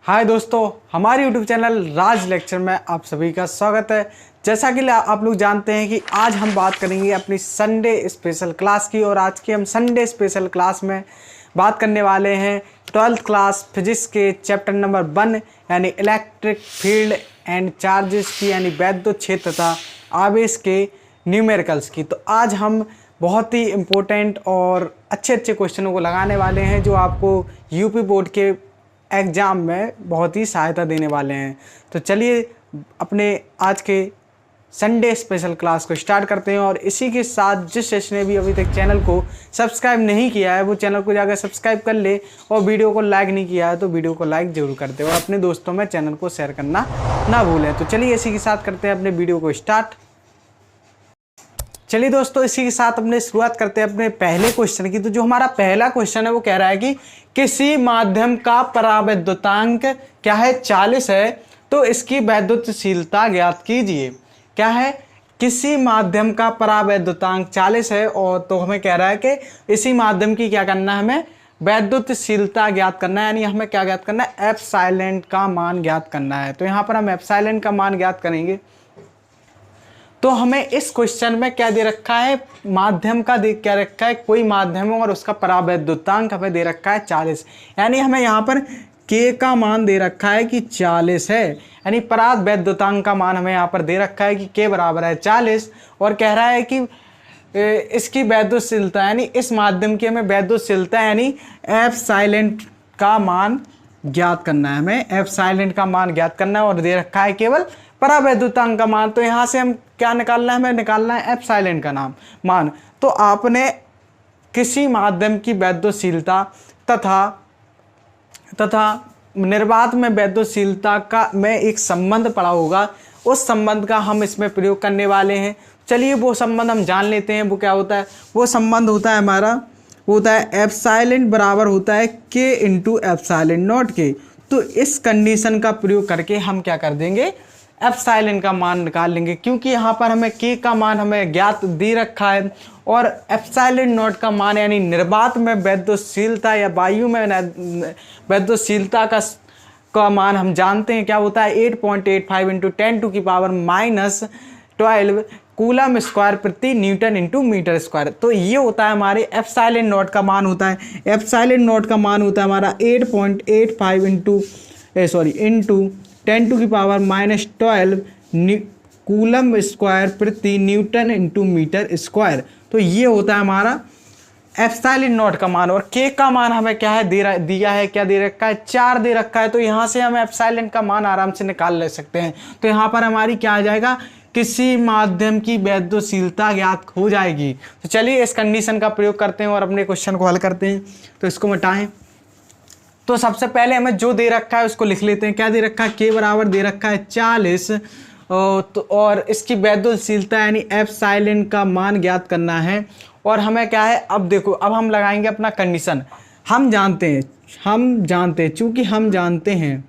हाय दोस्तों, हमारे YouTube channel राज lecture में आप सभी का स्वागत है। जैसा कि आप लोग जानते हैं कि आज हम बात करेंगे अपनी संडे स्पेशल क्लास की। और आज की हम संडे स्पेशल क्लास में बात करने वाले हैं 12th क्लास फिजिक्स के चैप्टर नंबर 1 यानी इलेक्ट्रिक फील्ड एंड चार्जेस की, यानी वैद्युत क्षेत्र तथा आवेश के न्यूमेरिकल्स की। तो आज हम बहुत ही इम्पोर्टेंट और अच्छे क्वेश्चनों को लगाने वाले हैं जो आपको यूपी बोर्ड के एग्ज़ाम में बहुत ही सहायता देने वाले हैं। तो चलिए अपने आज के संडे स्पेशल क्लास को स्टार्ट करते हैं। और इसी के साथ जिस शख्स ने भी अभी तक चैनल को सब्सक्राइब नहीं किया है वो चैनल को जाकर सब्सक्राइब कर ले, और वीडियो को लाइक नहीं किया है तो वीडियो को लाइक जरूर कर दे, और अपने दोस्तों में चैनल को शेयर करना ना भूलें। तो चलिए इसी के साथ करते हैं अपने वीडियो को स्टार्ट। चलिए दोस्तों, इसी के साथ अपने शुरुआत करते हैं अपने पहले क्वेश्चन की। तो जो हमारा पहला क्वेश्चन है वो कह रहा है कि किसी माध्यम का परावैद्युतांक क्या है, 40 है, तो इसकी वैद्युतशीलता ज्ञात कीजिए। क्या है, किसी माध्यम का परावैद्युतांक 40 है, और तो हमें कह रहा है कि इसी माध्यम की क्या करना है, हमें वैद्युतशीलता ज्ञात करना है। यानी हमें क्या ज्ञात करना है, एप्सिलॉन का मान ज्ञात करना है। तो यहाँ पर हम एप्सिलॉन का मान ज्ञात करेंगे। तो हमें इस क्वेश्चन में क्या दे रखा है, माध्यम का दे क्या रखा है, कोई माध्यम और उसका परावैद्युतांक हमें दे रखा है 40। यानी हमें यहाँ पर K का मान दे रखा है कि 40 है, यानी परावैद्युतांक का मान हमें यहाँ पर दे रखा है कि K बराबर है 40। और कह रहा है कि इसकी वैद्युतशीलता यानी इस माध्यम की हमें वैद्युतशीलता यानी एप्सिलॉन का मान ज्ञात करना है। हमें एप्सिलॉन का मान ज्ञात करना है, और दे रखा है केवल परावैद्युतांक का मान। तो यहाँ से हम क्या निकालना है, हमें निकालना है एप्सिलॉन का मान। तो आपने किसी माध्यम की वैद्युतशीलता तथा निर्वात में वैद्युतशीलता का में एक संबंध पढ़ा होगा, उस संबंध का हम इसमें प्रयोग करने वाले हैं। चलिए वो संबंध हम जान लेते हैं। वो क्या होता है, वो संबंध होता है हमारा होता है एप्सिलॉन बराबर होता है K into epsilon not K। तो इस कंडीशन का प्रयोग करके हम क्या कर देंगे, एप्सिलॉन का मान निकाल लेंगे, क्योंकि यहाँ पर हमें K का मान हमें ज्ञात दे रखा है, और एप्सिलॉन नॉट का मान यानी निर्वात में वैद्युतशीलता या वायु में वैद्युतशीलता का मान हम जानते हैं क्या होता है, 8.85 इंटू 10⁻⁻12 कूलम स्क्वायर प्रति न्यूटन इंटू मीटर स्क्वायर। तो ये होता है हमारे एप्सिलॉन नॉट का मान होता है। एप्सिलॉन नॉट का मान होता है हमारा 8.85 इंटू 10⁻⁻12 कूलम स्क्वायर प्रति न्यूटन इंटू मीटर स्क्वायर। तो ये होता है हमारा एप्सिलॉन नॉट का मान। और K का मान हमें क्या है दिया है, क्या दे रखा है, 4 दे रखा है। तो यहाँ से हम एप्सिलॉन का मान आराम से निकाल ले सकते हैं। तो यहाँ पर हमारी क्या आ जाएगा, किसी माध्यम की वैद्युतशीलता ज्ञात हो जाएगी। तो चलिए इस कंडीशन का प्रयोग करते हैं और अपने क्वेश्चन को हल करते हैं। तो इसको मिटाएं। तो सबसे पहले हमें जो दे रखा है उसको लिख लेते हैं। क्या दे रखा है, K बराबर दे रखा है 40, और इसकी वैद्युतशीलता यानी एप्सिलॉन का मान ज्ञात करना है। और हमें क्या है, अब देखो, अब हम लगाएंगे अपना कंडीशन। हम जानते हैं चूंकि हम जानते हैं,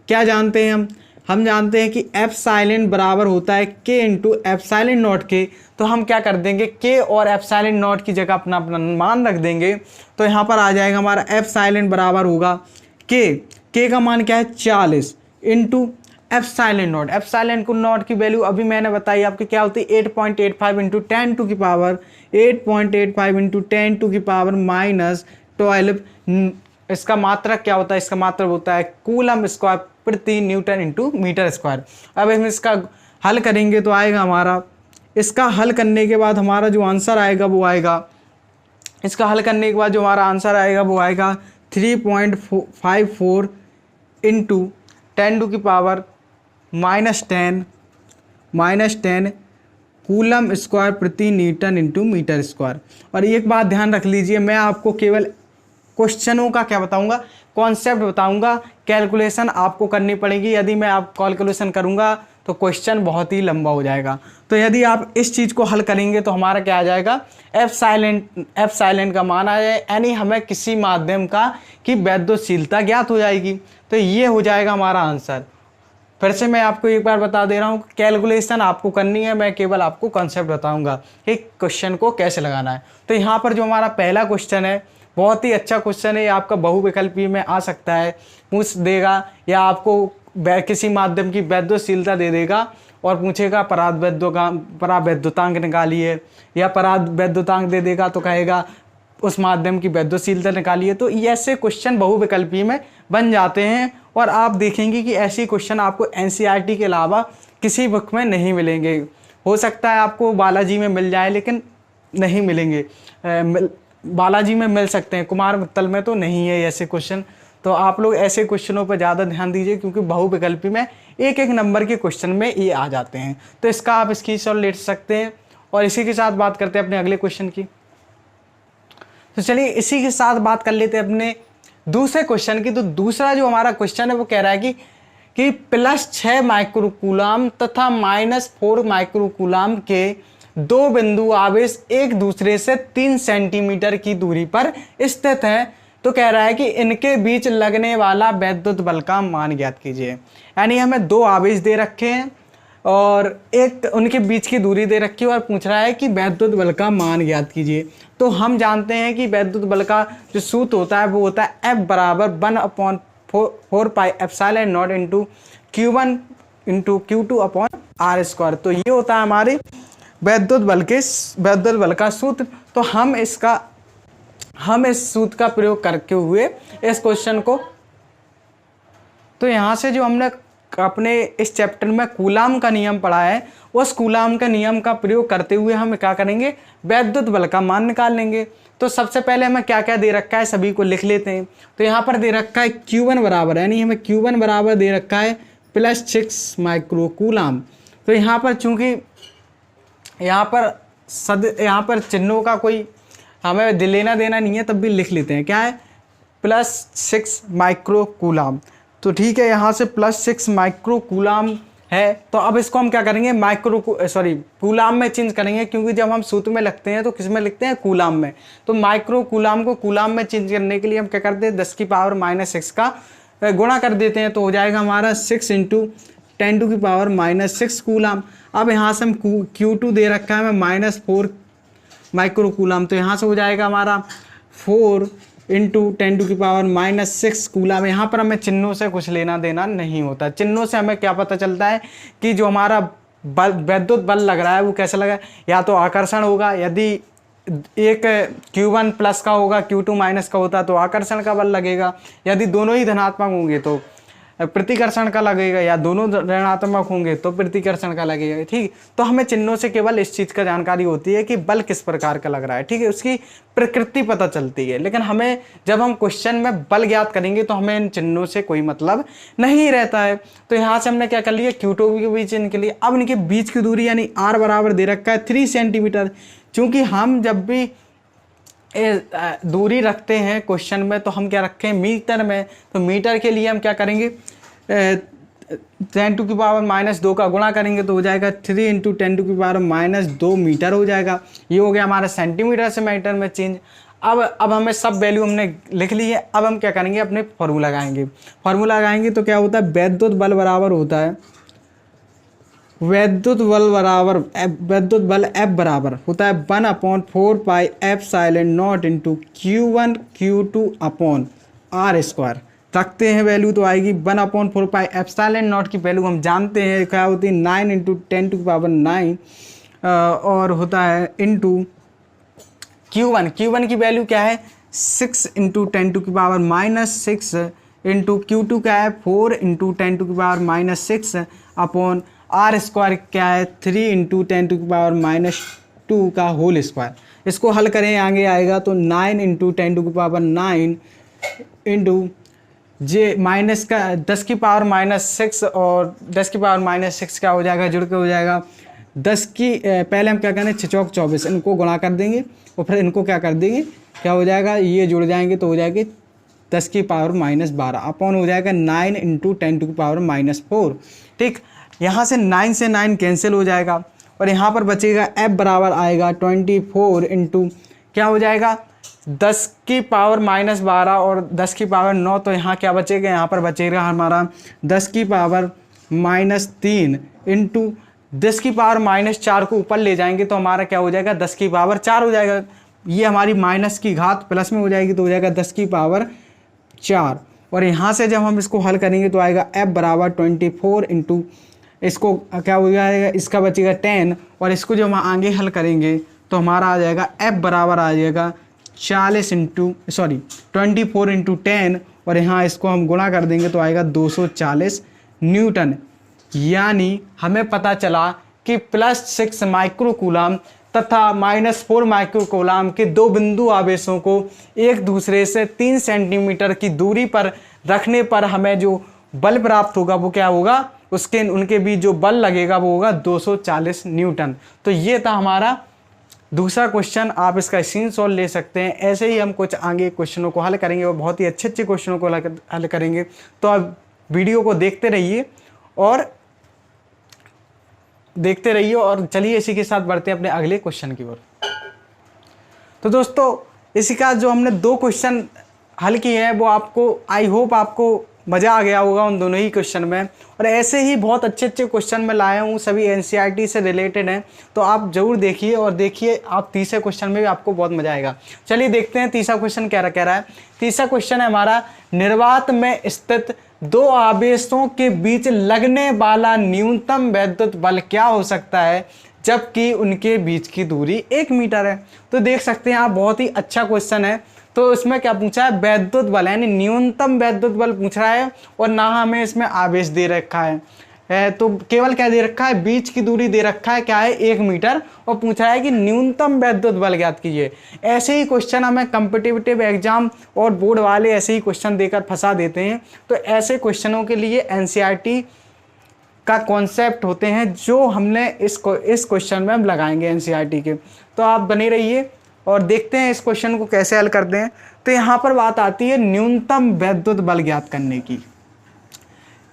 क्या जानते हैं हम जानते हैं कि एप्सिलॉन बराबर होता है K into epsilon not K। तो हम क्या कर देंगे, K और एप्सिलॉन नॉट की जगह अपना मान रख देंगे। तो यहाँ पर आ जाएगा हमारा एप्सिलॉन बराबर होगा K का मान क्या है 40 इंटू एप्सिलॉन नॉट। एप्सिलॉन को नॉट की वैल्यू अभी मैंने बताई आपकी क्या होती है, 8.85 इंटू 10⁻12 इसका मात्रक क्या होता है, इसका मात्रक होता है कूलम स्क्वायर प्रति न्यूटन इंटू मीटर स्क्वायर। अब हम इसका हल करेंगे तो आएगा हमारा, इसका हल करने के बाद हमारा जो आंसर आएगा वो आएगा, इसका हल करने के बाद जो हमारा आंसर आएगा वो आएगा 3.54 इंटू 10⁻⁻10 कूलम स्क्वायर प्रति न्यूटन इंटू मीटर स्क्वायर। और एक बात ध्यान रख लीजिए, मैं आपको केवल क्वेश्चनों का क्या बताऊंगा, कॉन्सेप्ट बताऊंगा। कैलकुलेशन आपको करनी पड़ेगी। यदि मैं आप कैलकुलेशन करूंगा तो क्वेश्चन बहुत ही लंबा हो जाएगा। तो यदि आप इस चीज़ को हल करेंगे तो हमारा क्या आ जाएगा, एप्सिलॉन का मान आ जाए, यानी हमें किसी माध्यम की वैद्युतशीलता ज्ञात हो जाएगी। तो ये हो जाएगा हमारा आंसर। फिर से मैं आपको एक बार बता दे रहा हूँ, कैलकुलेशन आपको करनी है, मैं केवल आपको कॉन्सेप्ट बताऊंगा कि क्वेश्चन को कैसे लगाना है। तो यहाँ पर जो हमारा पहला क्वेश्चन है बहुत ही अच्छा क्वेश्चन है, ये आपका बहुविकल्पी में आ सकता है, पूछ देगा या आपको किसी माध्यम की वैद्यशीलता दे देगा और पूछेगा परावैद्युतांक निकालिए, या परावैद्युतांक दे देगा तो कहेगा उस माध्यम की वैद्यशीलता निकालिए। तो ये ऐसे क्वेश्चन बहुविकल्पी में बन जाते हैं और आप देखेंगे कि ऐसे क्वेश्चन आपको एनसीईआरटी के अलावा किसी बुक में नहीं मिलेंगे। हो सकता है आपको बालाजी में मिल जाए लेकिन नहीं मिलेंगे, बालाजी में मिल सकते हैं, कुमार मित्तल में तो नहीं है ऐसे क्वेश्चन। तो आप लोग ऐसे क्वेश्चनों पर ज़्यादा ध्यान दीजिए क्योंकि बहुविकल्पी में एक एक नंबर के क्वेश्चन में ये आ जाते हैं। तो इसका आप स्क्रीनशॉट ले सकते हैं। और इसी के साथ बात करते हैं अपने अगले क्वेश्चन की। तो चलिए इसी के साथ बात कर लेते हैं अपने दूसरे क्वेश्चन की। तो दूसरा जो हमारा क्वेश्चन है वो कह रहा है कि +6 माइक्रोकूलाम तथा -4 माइक्रोकूलाम के दो बिंदु आवेश एक दूसरे से 3 सेंटीमीटर की दूरी पर स्थित हैं। तो कह रहा है कि इनके बीच लगने वाला वैद्युत बल का मान ज्ञात कीजिए। यानी हमें दो आवेश दे रखे हैं और एक उनके बीच की दूरी दे रखी है और पूछ रहा है कि वैद्युत बल का मान ज्ञात कीजिए। तो हम जानते हैं कि वैद्युत बल का जो सूत्र होता है वो होता है F बराबर 1/4πε0 into Q1 into Q2 upon R²। तो ये होता है हमारे वैद्युत बल का सूत्र। तो हम इस सूत्र का प्रयोग करते हुए इस क्वेश्चन को, तो यहाँ से जो हमने अपने इस चैप्टर में कूलाम का नियम पढ़ा है उस कूलाम का नियम का प्रयोग करते हुए हम क्या करेंगे, वैद्युत बल का मान निकाल लेंगे। तो सबसे पहले हमें क्या क्या दे रखा है सभी को लिख लेते हैं। तो यहाँ पर दे रखा है Q1 बराबर, यानी हमें Q1 बराबर दे रखा है +6 माइक्रोकूलाम। तो यहाँ पर चूंकि यहाँ पर चिन्हों का कोई हमें लेना देना नहीं है, तब भी लिख लेते हैं। क्या है, +6 माइक्रोकूलाम। तो ठीक है, यहाँ से +6 माइक्रोकूलाम है। तो अब इसको हम क्या करेंगे, कूलाम में चेंज करेंगे, क्योंकि जब हम सूत्र में लिखते हैं तो किस में लिखते हैं, कूलाम में। तो माइक्रोकूलाम को कूलाम में चेंज करने के लिए हम क्या करते हैं, 10⁻⁻6 का गुणा कर देते हैं। तो हो जाएगा हमारा 6 × 10⁻⁻6 कूलाम। अब यहाँ से हम Q2 दे रखा है हमें -4 माइक्रोकूलाम। तो यहाँ से हो जाएगा हमारा 4 × 10⁻⁻6 कूलाम। यहाँ पर हमें चिन्हों से कुछ लेना देना नहीं होता। चिन्हों से हमें क्या पता चलता है कि जो हमारा वैद्युत बल लग रहा है वो कैसा लगा, या तो आकर्षण होगा, यदि एक Q1 प्लस का होगा Q2 माइनस का होता तो आकर्षण का बल लगेगा, यदि दोनों ही धनात्मक होंगे तो प्रतिकर्षण का लगेगा, या दोनों ऋणात्मक होंगे तो प्रतिकर्षण का लगेगा। ठीक, तो हमें चिन्हों से केवल इस चीज़ का जानकारी होती है कि बल किस प्रकार का लग रहा है। ठीक है, उसकी प्रकृति पता चलती है, लेकिन हमें जब हम क्वेश्चन में बल ज्ञात करेंगे तो हमें इन चिन्हों से कोई मतलब नहीं रहता है। तो यहाँ से हमने क्या कर लिया, Q2 के बीच इनके लिए। अब इनके बीच की दूरी यानी R बराबर दे रखा है 3 सेंटीमीटर। चूँकि हम जब भी दूरी रखते हैं क्वेश्चन में तो हम क्या रखें, मीटर में। तो मीटर के लिए हम क्या करेंगे, 10⁻⁻2 का गुणा करेंगे तो हो जाएगा 3 × 10⁻⁻2 मीटर हो जाएगा। ये हो गया हमारा सेंटीमीटर से मीटर में चेंज। अब हमें सब वैल्यू हमने लिख ली है। अब हम क्या करेंगे, अपने फॉर्मूला लगाएंगे। तो क्या होता है, वैद्युत बल बराबर होता है, वैद्युत बल F बराबर होता है 1/4πε0 into Q1 Q2 upon R²। रखते हैं वैल्यू तो आएगी 1/4πε0 की वैल्यू हम जानते हैं क्या होती है, 9 × 10⁹ और होता है इंटू Q1 की वैल्यू क्या है, 6 × 10⁻⁻6 इंटू Q2 क्या है, 4 × 10⁻⁻6 अपॉन R² क्या है, 3 × 10⁻⁻2 का होल स्क्वायर। इसको हल करें आगे आएगा तो 9 × 10⁹ इंटू जे माइनस का 10⁻⁻6 और 10⁻⁻6 क्या हो जाएगा, जुड़ के हो जाएगा 10 की पहले हम क्या करें 6 चौक 24 इनको गुणा कर देंगे और फिर इनको क्या कर देंगे, क्या हो जाएगा, ये जुड़ जाएंगे तो हो जाएगी 10⁻⁻12 अपॉन हो जाएगा 9 × 10⁻⁻4। ठीक, यहाँ से 9 से 9 कैंसिल हो जाएगा और यहाँ पर बचेगा F बराबर आएगा 24 इंटू क्या हो जाएगा 10⁻⁻12 और 10⁻9। तो यहाँ क्या बचेगा, यहाँ पर बचेगा हमारा 10⁻⁻3 इंटू 10⁻⁻4 को ऊपर ले जाएंगे तो हमारा क्या हो जाएगा 10⁻4 हो जाएगा। ये हमारी माइनस की घात प्लस में हो जाएगी तो हो जाएगा 10 की पावर 4। और यहाँ से जब हम इसको हल करेंगे तो आएगा f बराबर 24 इंटू इसको क्या हो जाएगा, इसका बचेगा 10 और इसको जब हम आगे हल करेंगे तो हमारा आ जाएगा f बराबर आ जाएगा 24 इंटू 10 और यहाँ इसको हम गुणा कर देंगे तो आएगा 240 न्यूटन। यानी हमें पता चला कि +6 माइक्रोकूलम तथा -4 माइक्रोकूलम के दो बिंदु आवेशों को एक दूसरे से 3 सेंटीमीटर की दूरी पर रखने पर हमें जो बल प्राप्त होगा वो क्या होगा, उनके बीच जो बल लगेगा वो होगा 240 न्यूटन। तो ये था हमारा दूसरा क्वेश्चन, आप इसका स्क्रीनशॉट ले सकते हैं। ऐसे ही हम कुछ आगे क्वेश्चनों को हल करेंगे और बहुत ही अच्छे अच्छे क्वेश्चनों को हल करेंगे। तो आप वीडियो को देखते रहिए और चलिए इसी के साथ बढ़ते हैं अपने अगले क्वेश्चन की ओर। तो दोस्तों इसी का जो हमने 2 क्वेश्चन हल किए हैं वो आपको आई होप आपको मज़ा आ गया होगा उन दोनों ही क्वेश्चन में। और ऐसे ही बहुत अच्छे अच्छे क्वेश्चन मैं लाया हूँ, सभी एनसीईआरटी से रिलेटेड हैं, तो आप ज़रूर देखिए और देखिए आप तीसरे क्वेश्चन में भी आपको बहुत मज़ा आएगा। चलिए देखते हैं तीसरा क्वेश्चन क्या कह रहा है। तीसरा क्वेश्चन है हमारा, निर्वात में स्थित 2 आवेशों के बीच लगने वाला न्यूनतम वैद्युत बल क्या हो सकता है जबकि उनके बीच की दूरी 1 मीटर है। तो देख सकते हैं आप, बहुत ही अच्छा क्वेश्चन है। तो इसमें क्या पूछा है, वैद्युत बल यानी न्यूनतम वैद्युत बल पूछ रहा है और ना हमें इसमें आवेश दे रखा है। तो केवल क्या दे रखा है, बीच की दूरी दे रखा है क्या है 1 मीटर और पूछ रहा है कि न्यूनतम वैद्युत बल ज्ञात कीजिए। ऐसे ही क्वेश्चन हमें कॉम्पिटिटिव एग्जाम और बोर्ड वाले ऐसे ही क्वेश्चन देकर फंसा देते हैं। तो ऐसे क्वेश्चनों के लिए एनसीईआरटी का कॉन्सेप्ट होते हैं जो हमने इस क्वेश्चन में हम लगाएंगे एनसीईआरटी के। तो आप बने रहिए और देखते हैं इस क्वेश्चन को कैसे हल करते हैं। तो यहाँ पर बात आती है न्यूनतम वैद्युत बल ज्ञात करने की।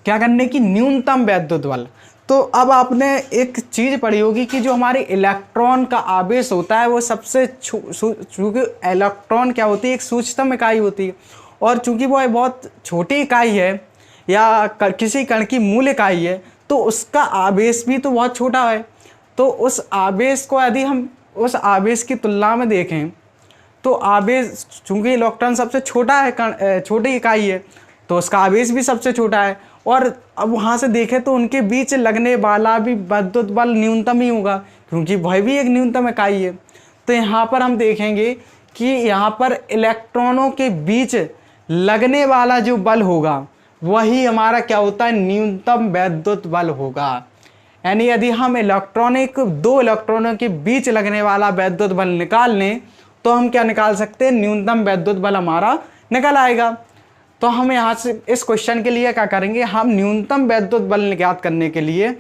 क्या करने की, न्यूनतम वैद्युत बल। तो अब आपने एक चीज़ पढ़ी होगी कि जो हमारे इलेक्ट्रॉन का आवेश होता है वो सबसे चूँकि इलेक्ट्रॉन क्या होती है, एक सूक्ष्मतम इकाई होती है और चूँकि वो बहुत छोटी इकाई है या किसी कण की मूल इकाई है तो उसका आवेश भी तो बहुत छोटा है। तो उस आवेश को यदि हम उस आवेश की तुलना में देखें तो आवेश, चूँकि इलेक्ट्रॉन सबसे छोटा है, छोटी इकाई है, तो उसका आवेश भी सबसे छोटा है। और अब वहाँ से देखें तो उनके बीच लगने वाला भी वैद्युत बल न्यूनतम ही होगा क्योंकि वह भी एक न्यूनतम इकाई है। तो यहाँ पर हम देखेंगे कि यहाँ पर इलेक्ट्रॉनों के बीच लगने वाला जो बल होगा वही हमारा क्या होता है, न्यूनतम वैद्युत बल होगा। यानी यदि हम दो इलेक्ट्रॉनों के बीच लगने वाला वैद्युत बल निकाल लें तो हम क्या निकाल सकते हैं, न्यूनतम वैद्युत बल हमारा निकल आएगा। तो हम यहाँ से इस क्वेश्चन के लिए क्या करेंगे, हम न्यूनतम वैद्युत बल ज्ञात करने के लिए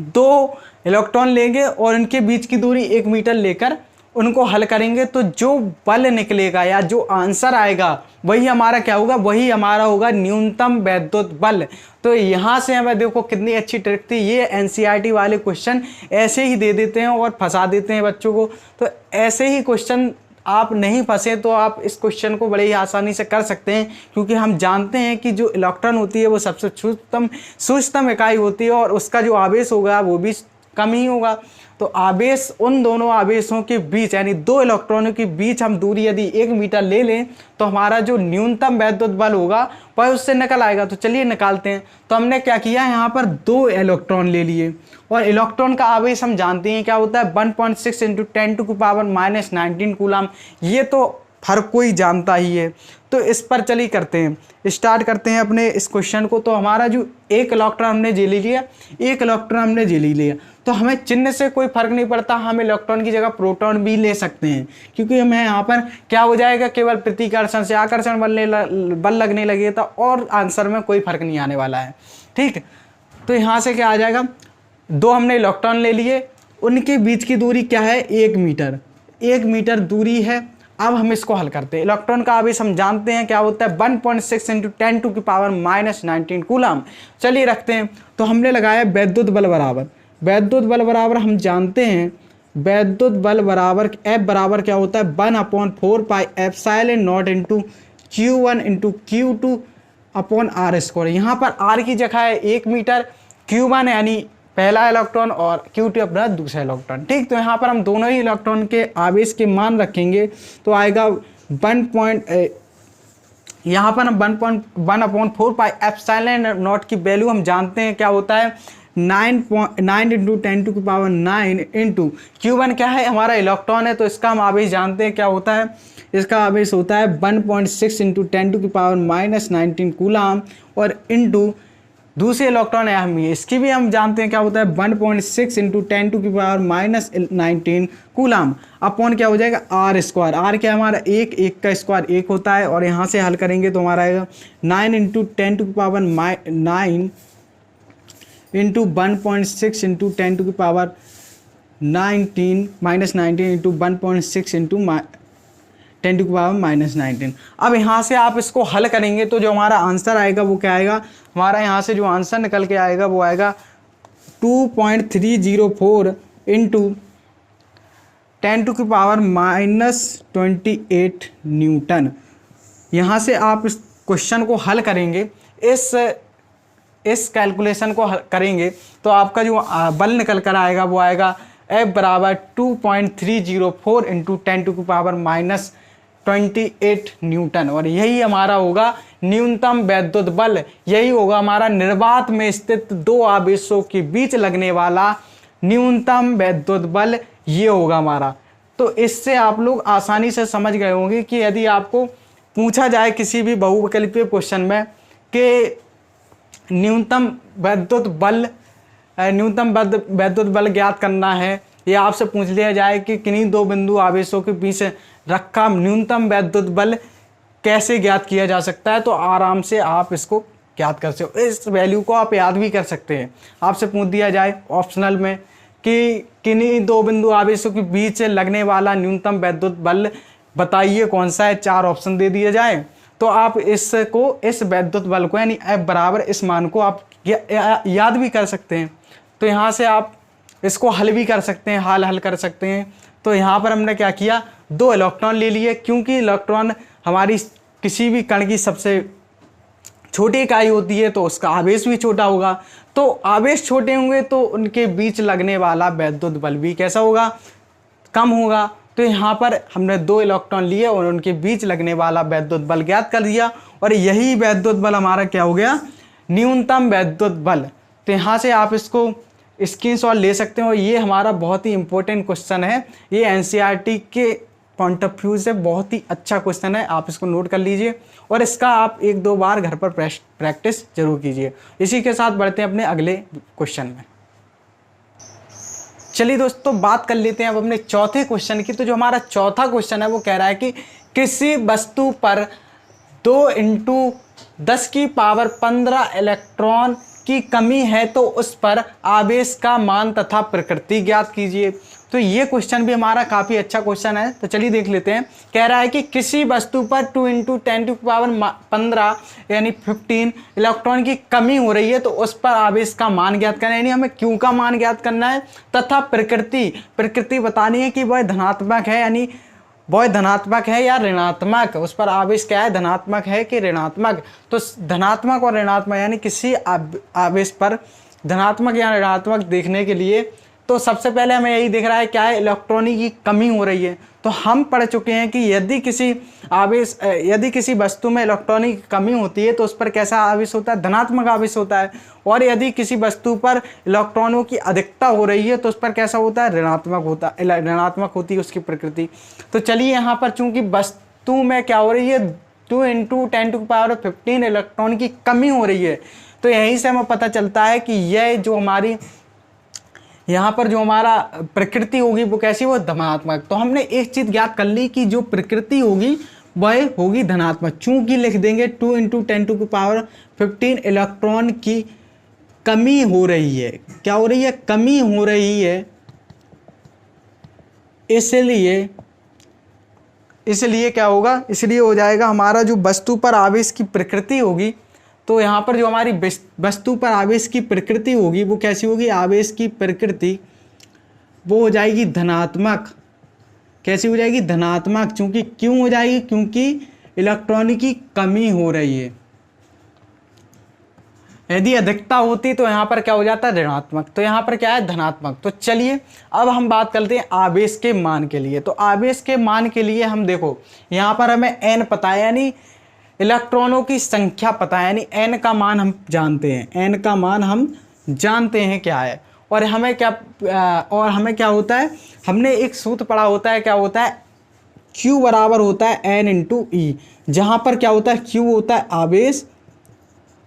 2 इलेक्ट्रॉन लेंगे और उनके बीच की दूरी 1 मीटर लेकर उनको हल करेंगे। तो जो बल निकलेगा या जो आंसर आएगा वही हमारा क्या होगा, वही हमारा होगा न्यूनतम वैद्युत बल। तो यहाँ से हमें देखो कितनी अच्छी ट्रिक थी। ये एनसीईआरटी वाले क्वेश्चन ऐसे ही दे देते हैं और फंसा देते हैं बच्चों को। तो ऐसे ही क्वेश्चन आप नहीं फंसे तो आप इस क्वेश्चन को बड़े ही आसानी से कर सकते हैं क्योंकि हम जानते हैं कि जो इलेक्ट्रॉन होती है वो सबसे सूक्ष्मतम इकाई होती है और उसका जो आवेश होगा वो भी कम ही होगा। तो आवेश, उन दोनों आवेशों के बीच यानी 2 इलेक्ट्रॉनों के बीच हम दूरी यदि 1 मीटर ले लें तो हमारा जो न्यूनतम वैद्युत बल होगा वह उससे निकल आएगा। तो चलिए निकालते हैं। तो हमने क्या किया, यहाँ पर 2 इलेक्ट्रॉन ले लिए और इलेक्ट्रॉन का आवेश हम जानते हैं क्या होता है, 1.6 × 10⁻⁻19 कूलम। ये तो हर कोई जानता ही है। तो इस पर चलिए करते हैं, स्टार्ट करते हैं अपने इस क्वेश्चन को। तो हमारा जो 1 इलेक्ट्रॉन हमने जे ले लिया, 1 इलेक्ट्रॉन हमने जे ले लिया, तो हमें चिन्ह से कोई फर्क नहीं पड़ता, हम इलेक्ट्रॉन की जगह प्रोटॉन भी ले सकते हैं क्योंकि हमें यहाँ पर क्या हो जाएगा, केवल प्रतिकर्षण से आकर्षण बल लगने लगेगा और आंसर में कोई फर्क नहीं आने वाला है। ठीक, तो यहाँ से क्या आ जाएगा, 2 हमने इलेक्ट्रॉन ले लिए, उनके बीच की दूरी क्या है, 1 मीटर। 1 मीटर दूरी है। अब हम इसको हल करते हैं। इलेक्ट्रॉन का आवेश हम जानते हैं क्या होता है, 1.6 × 10⁻⁻19 कूलम। चलिए रखते हैं। तो हमने लगाया वैद्युत बल बराबर हम जानते हैं वैद्युत बल बराबर F बराबर क्या होता है, 1/4πε0 × Q1 × Q2/r²। यहाँ पर r की जगह है 1 मीटर, Q1 यानी पहला इलेक्ट्रॉन और Q2 अपना दूसरा इलेक्ट्रॉन। ठीक, तो यहाँ पर हम दोनों ही इलेक्ट्रॉन के आवेश के मान रखेंगे तो आएगा यहाँ पर हम 1.1/4 पाई एप्सिलॉन नॉट की वैल्यू हम जानते हैं क्या होता है 9 इंटू 10⁹ इंटू Q1 क्या है हमारा इलेक्ट्रॉन है, तो इसका हम आवेश जानते हैं क्या होता है, इसका आवेश होता है 1.6 इंटू 10⁻⁻19 कूलाम और इंटू दूसरे इलेक्ट्रॉन है हम इसकी भी हम जानते हैं क्या होता है 1.6 इंटू 10⁻⁻19 कूलाम अपॉन क्या हो जाएगा आर स्क्वायर। आर क्या हमारा एक का स्क्वायर 1 होता है और यहाँ से हल करेंगे तो हमारा आएगा 9 into 10⁻9 into 1.6 into 10⁻19 into 1.6 into 10⁻⁻19। अब यहाँ से आप इसको हल करेंगे तो जो हमारा आंसर आएगा वो क्या आएगा, हमारा यहाँ से जो आंसर निकल के आएगा वो आएगा 2.304 इंटू 10⁻⁻28 न्यूटन। यहाँ से आप इस क्वेश्चन को हल करेंगे, इस कैलकुलेशन को हल करेंगे तो आपका जो बल निकल कर आएगा वो आएगा F बराबर 2.304 इंटू 10⁻⁻28 न्यूटन। और यही हमारा होगा न्यूनतम वैद्युत बल, यही होगा हमारा निर्वात में स्थित दो आवेशों के बीच लगने वाला न्यूनतम वैद्युत बल, ये होगा हमारा। तो इससे आप लोग आसानी से समझ गए होंगे कि यदि आपको पूछा जाए किसी भी बहुविकल्पीय क्वेश्चन में कि न्यूनतम वैद्युत बल ज्ञात करना है, या आपसे पूछ लिया जाए कि किन्हीं दो बिंदु आवेशों के बीच रखा न्यूनतम वैद्युत बल कैसे ज्ञात किया जा सकता है, तो आराम से आप इसको ज्ञात कर सकते हो। इस वैल्यू को आप याद भी कर सकते हैं। आपसे पूछ दिया जाए ऑप्शनल में कि किन्हीं दो बिंदु आवेशों के बीच लगने वाला न्यूनतम वैद्युत बल बताइए कौन सा है, 4 ऑप्शन दे दिए जाए तो आप इस वैद्युत बल को यानी F बराबर इस मान को आप याद भी कर सकते हैं। तो यहाँ से आप इसको हल भी कर सकते हैं, हल कर सकते हैं। तो यहाँ पर हमने क्या किया, 2 इलेक्ट्रॉन ले लिए, क्योंकि इलेक्ट्रॉन हमारी किसी भी कण की सबसे छोटी इकाई होती है तो उसका आवेश भी छोटा होगा, तो आवेश छोटे होंगे तो उनके बीच लगने वाला वैद्युत बल भी कैसा होगा, कम होगा। तो यहाँ पर हमने 2 इलेक्ट्रॉन लिए और उनके बीच लगने वाला वैद्युत बल ज्ञात कर दिया, और यही वैद्युत बल हमारा क्या हो गया, न्यूनतम वैद्युत बल। तो यहाँ से आप इसको स्क्रीनशॉट ले सकते हो। ये हमारा बहुत ही इंपॉर्टेंट क्वेश्चन है, ये एनसीईआरटी के पॉइंट ऑफ व्यू से बहुत ही अच्छा क्वेश्चन है, आप इसको नोट कर लीजिए और इसका आप 1-2 बार घर पर प्रैक्टिस जरूर कीजिए। इसी के साथ बढ़ते हैं अपने अगले क्वेश्चन में। चलिए दोस्तों, बात कर लेते हैं अब अपने चौथे क्वेश्चन की। तो जो हमारा चौथा क्वेश्चन है वो कह रहा है कि किसी वस्तु पर 2 × 10⁻15 इलेक्ट्रॉन की कमी है तो उस पर आवेश का मान तथा प्रकृति ज्ञात कीजिए। तो ये क्वेश्चन भी हमारा काफ़ी अच्छा क्वेश्चन है, तो चलिए देख लेते हैं। कह रहा है कि किसी वस्तु पर 2 × 10⁻15 यानी 15 इलेक्ट्रॉन की कमी हो रही है तो उस पर आवेश का मान ज्ञात करना है, यानी हमें क्यू का मान ज्ञात करना है, तथा प्रकृति बतानी है कि वह धनात्मक है, यानी वह धनात्मक है या ऋणात्मक, उस पर आवेश क्या है, धनात्मक है कि ऋणात्मक। तो धनात्मक और ऋणात्मक यानी किसी आवेश पर धनात्मक या ऋणात्मक देखने के लिए तो सबसे पहले हमें यही दिख रहा है क्या है, इलेक्ट्रॉन की कमी हो रही है। तो हम पढ़ चुके हैं कि यदि किसी वस्तु में इलेक्ट्रॉन की कमी होती है तो उस पर कैसा आवेश होता है, धनात्मक आवेश होता है, और यदि किसी वस्तु पर इलेक्ट्रॉनों की अधिकता हो रही है तो उस पर कैसा होता है, ऋणात्मक होती है उसकी प्रकृति। तो चलिए यहाँ पर चूंकि वस्तु में क्या हो रही है, 2 × 10⁻15 इलेक्ट्रॉन की कमी हो रही है, तो यहीं से हमें पता चलता है कि यह जो हमारी यहाँ पर जो हमारा प्रकृति होगी वो कैसी, वो धनात्मक। तो हमने एक चीज़ ज्ञात कर ली कि जो प्रकृति होगी वह होगी धनात्मक, चूंकि लिख देंगे 2 × 10⁻15 इलेक्ट्रॉन की कमी हो रही है। क्या हो रही है, कमी हो रही है, इसलिए क्या होगा, इसलिए हो जाएगा हमारा जो वस्तु पर आवेश की प्रकृति होगी, तो यहाँ पर जो हमारी वस्तु पर आवेश की प्रकृति होगी वो कैसी होगी, आवेश की प्रकृति वो हो जाएगी धनात्मक। कैसी हो जाएगी, धनात्मक। चूंकि क्यों हो जाएगी, क्योंकि इलेक्ट्रॉन की कमी हो रही है। यदि अधिकता होती तो यहाँ पर क्या हो जाता है ऋणात्मक, तो यहाँ पर क्या है धनात्मक। तो चलिए अब हम बात करते हैं आवेश के मान के लिए। तो आवेश के मान के लिए हम देखो यहाँ पर हमें n पता है, यानी इलेक्ट्रॉनों की संख्या पता है, यानी n का मान हम जानते हैं, n का मान हम जानते हैं क्या है। और हमें क्या होता है, हमने एक सूत्र पढ़ा होता है, क्या होता है Q बराबर होता है n इंटू ई, जहाँ पर क्या होता है Q होता है आवेश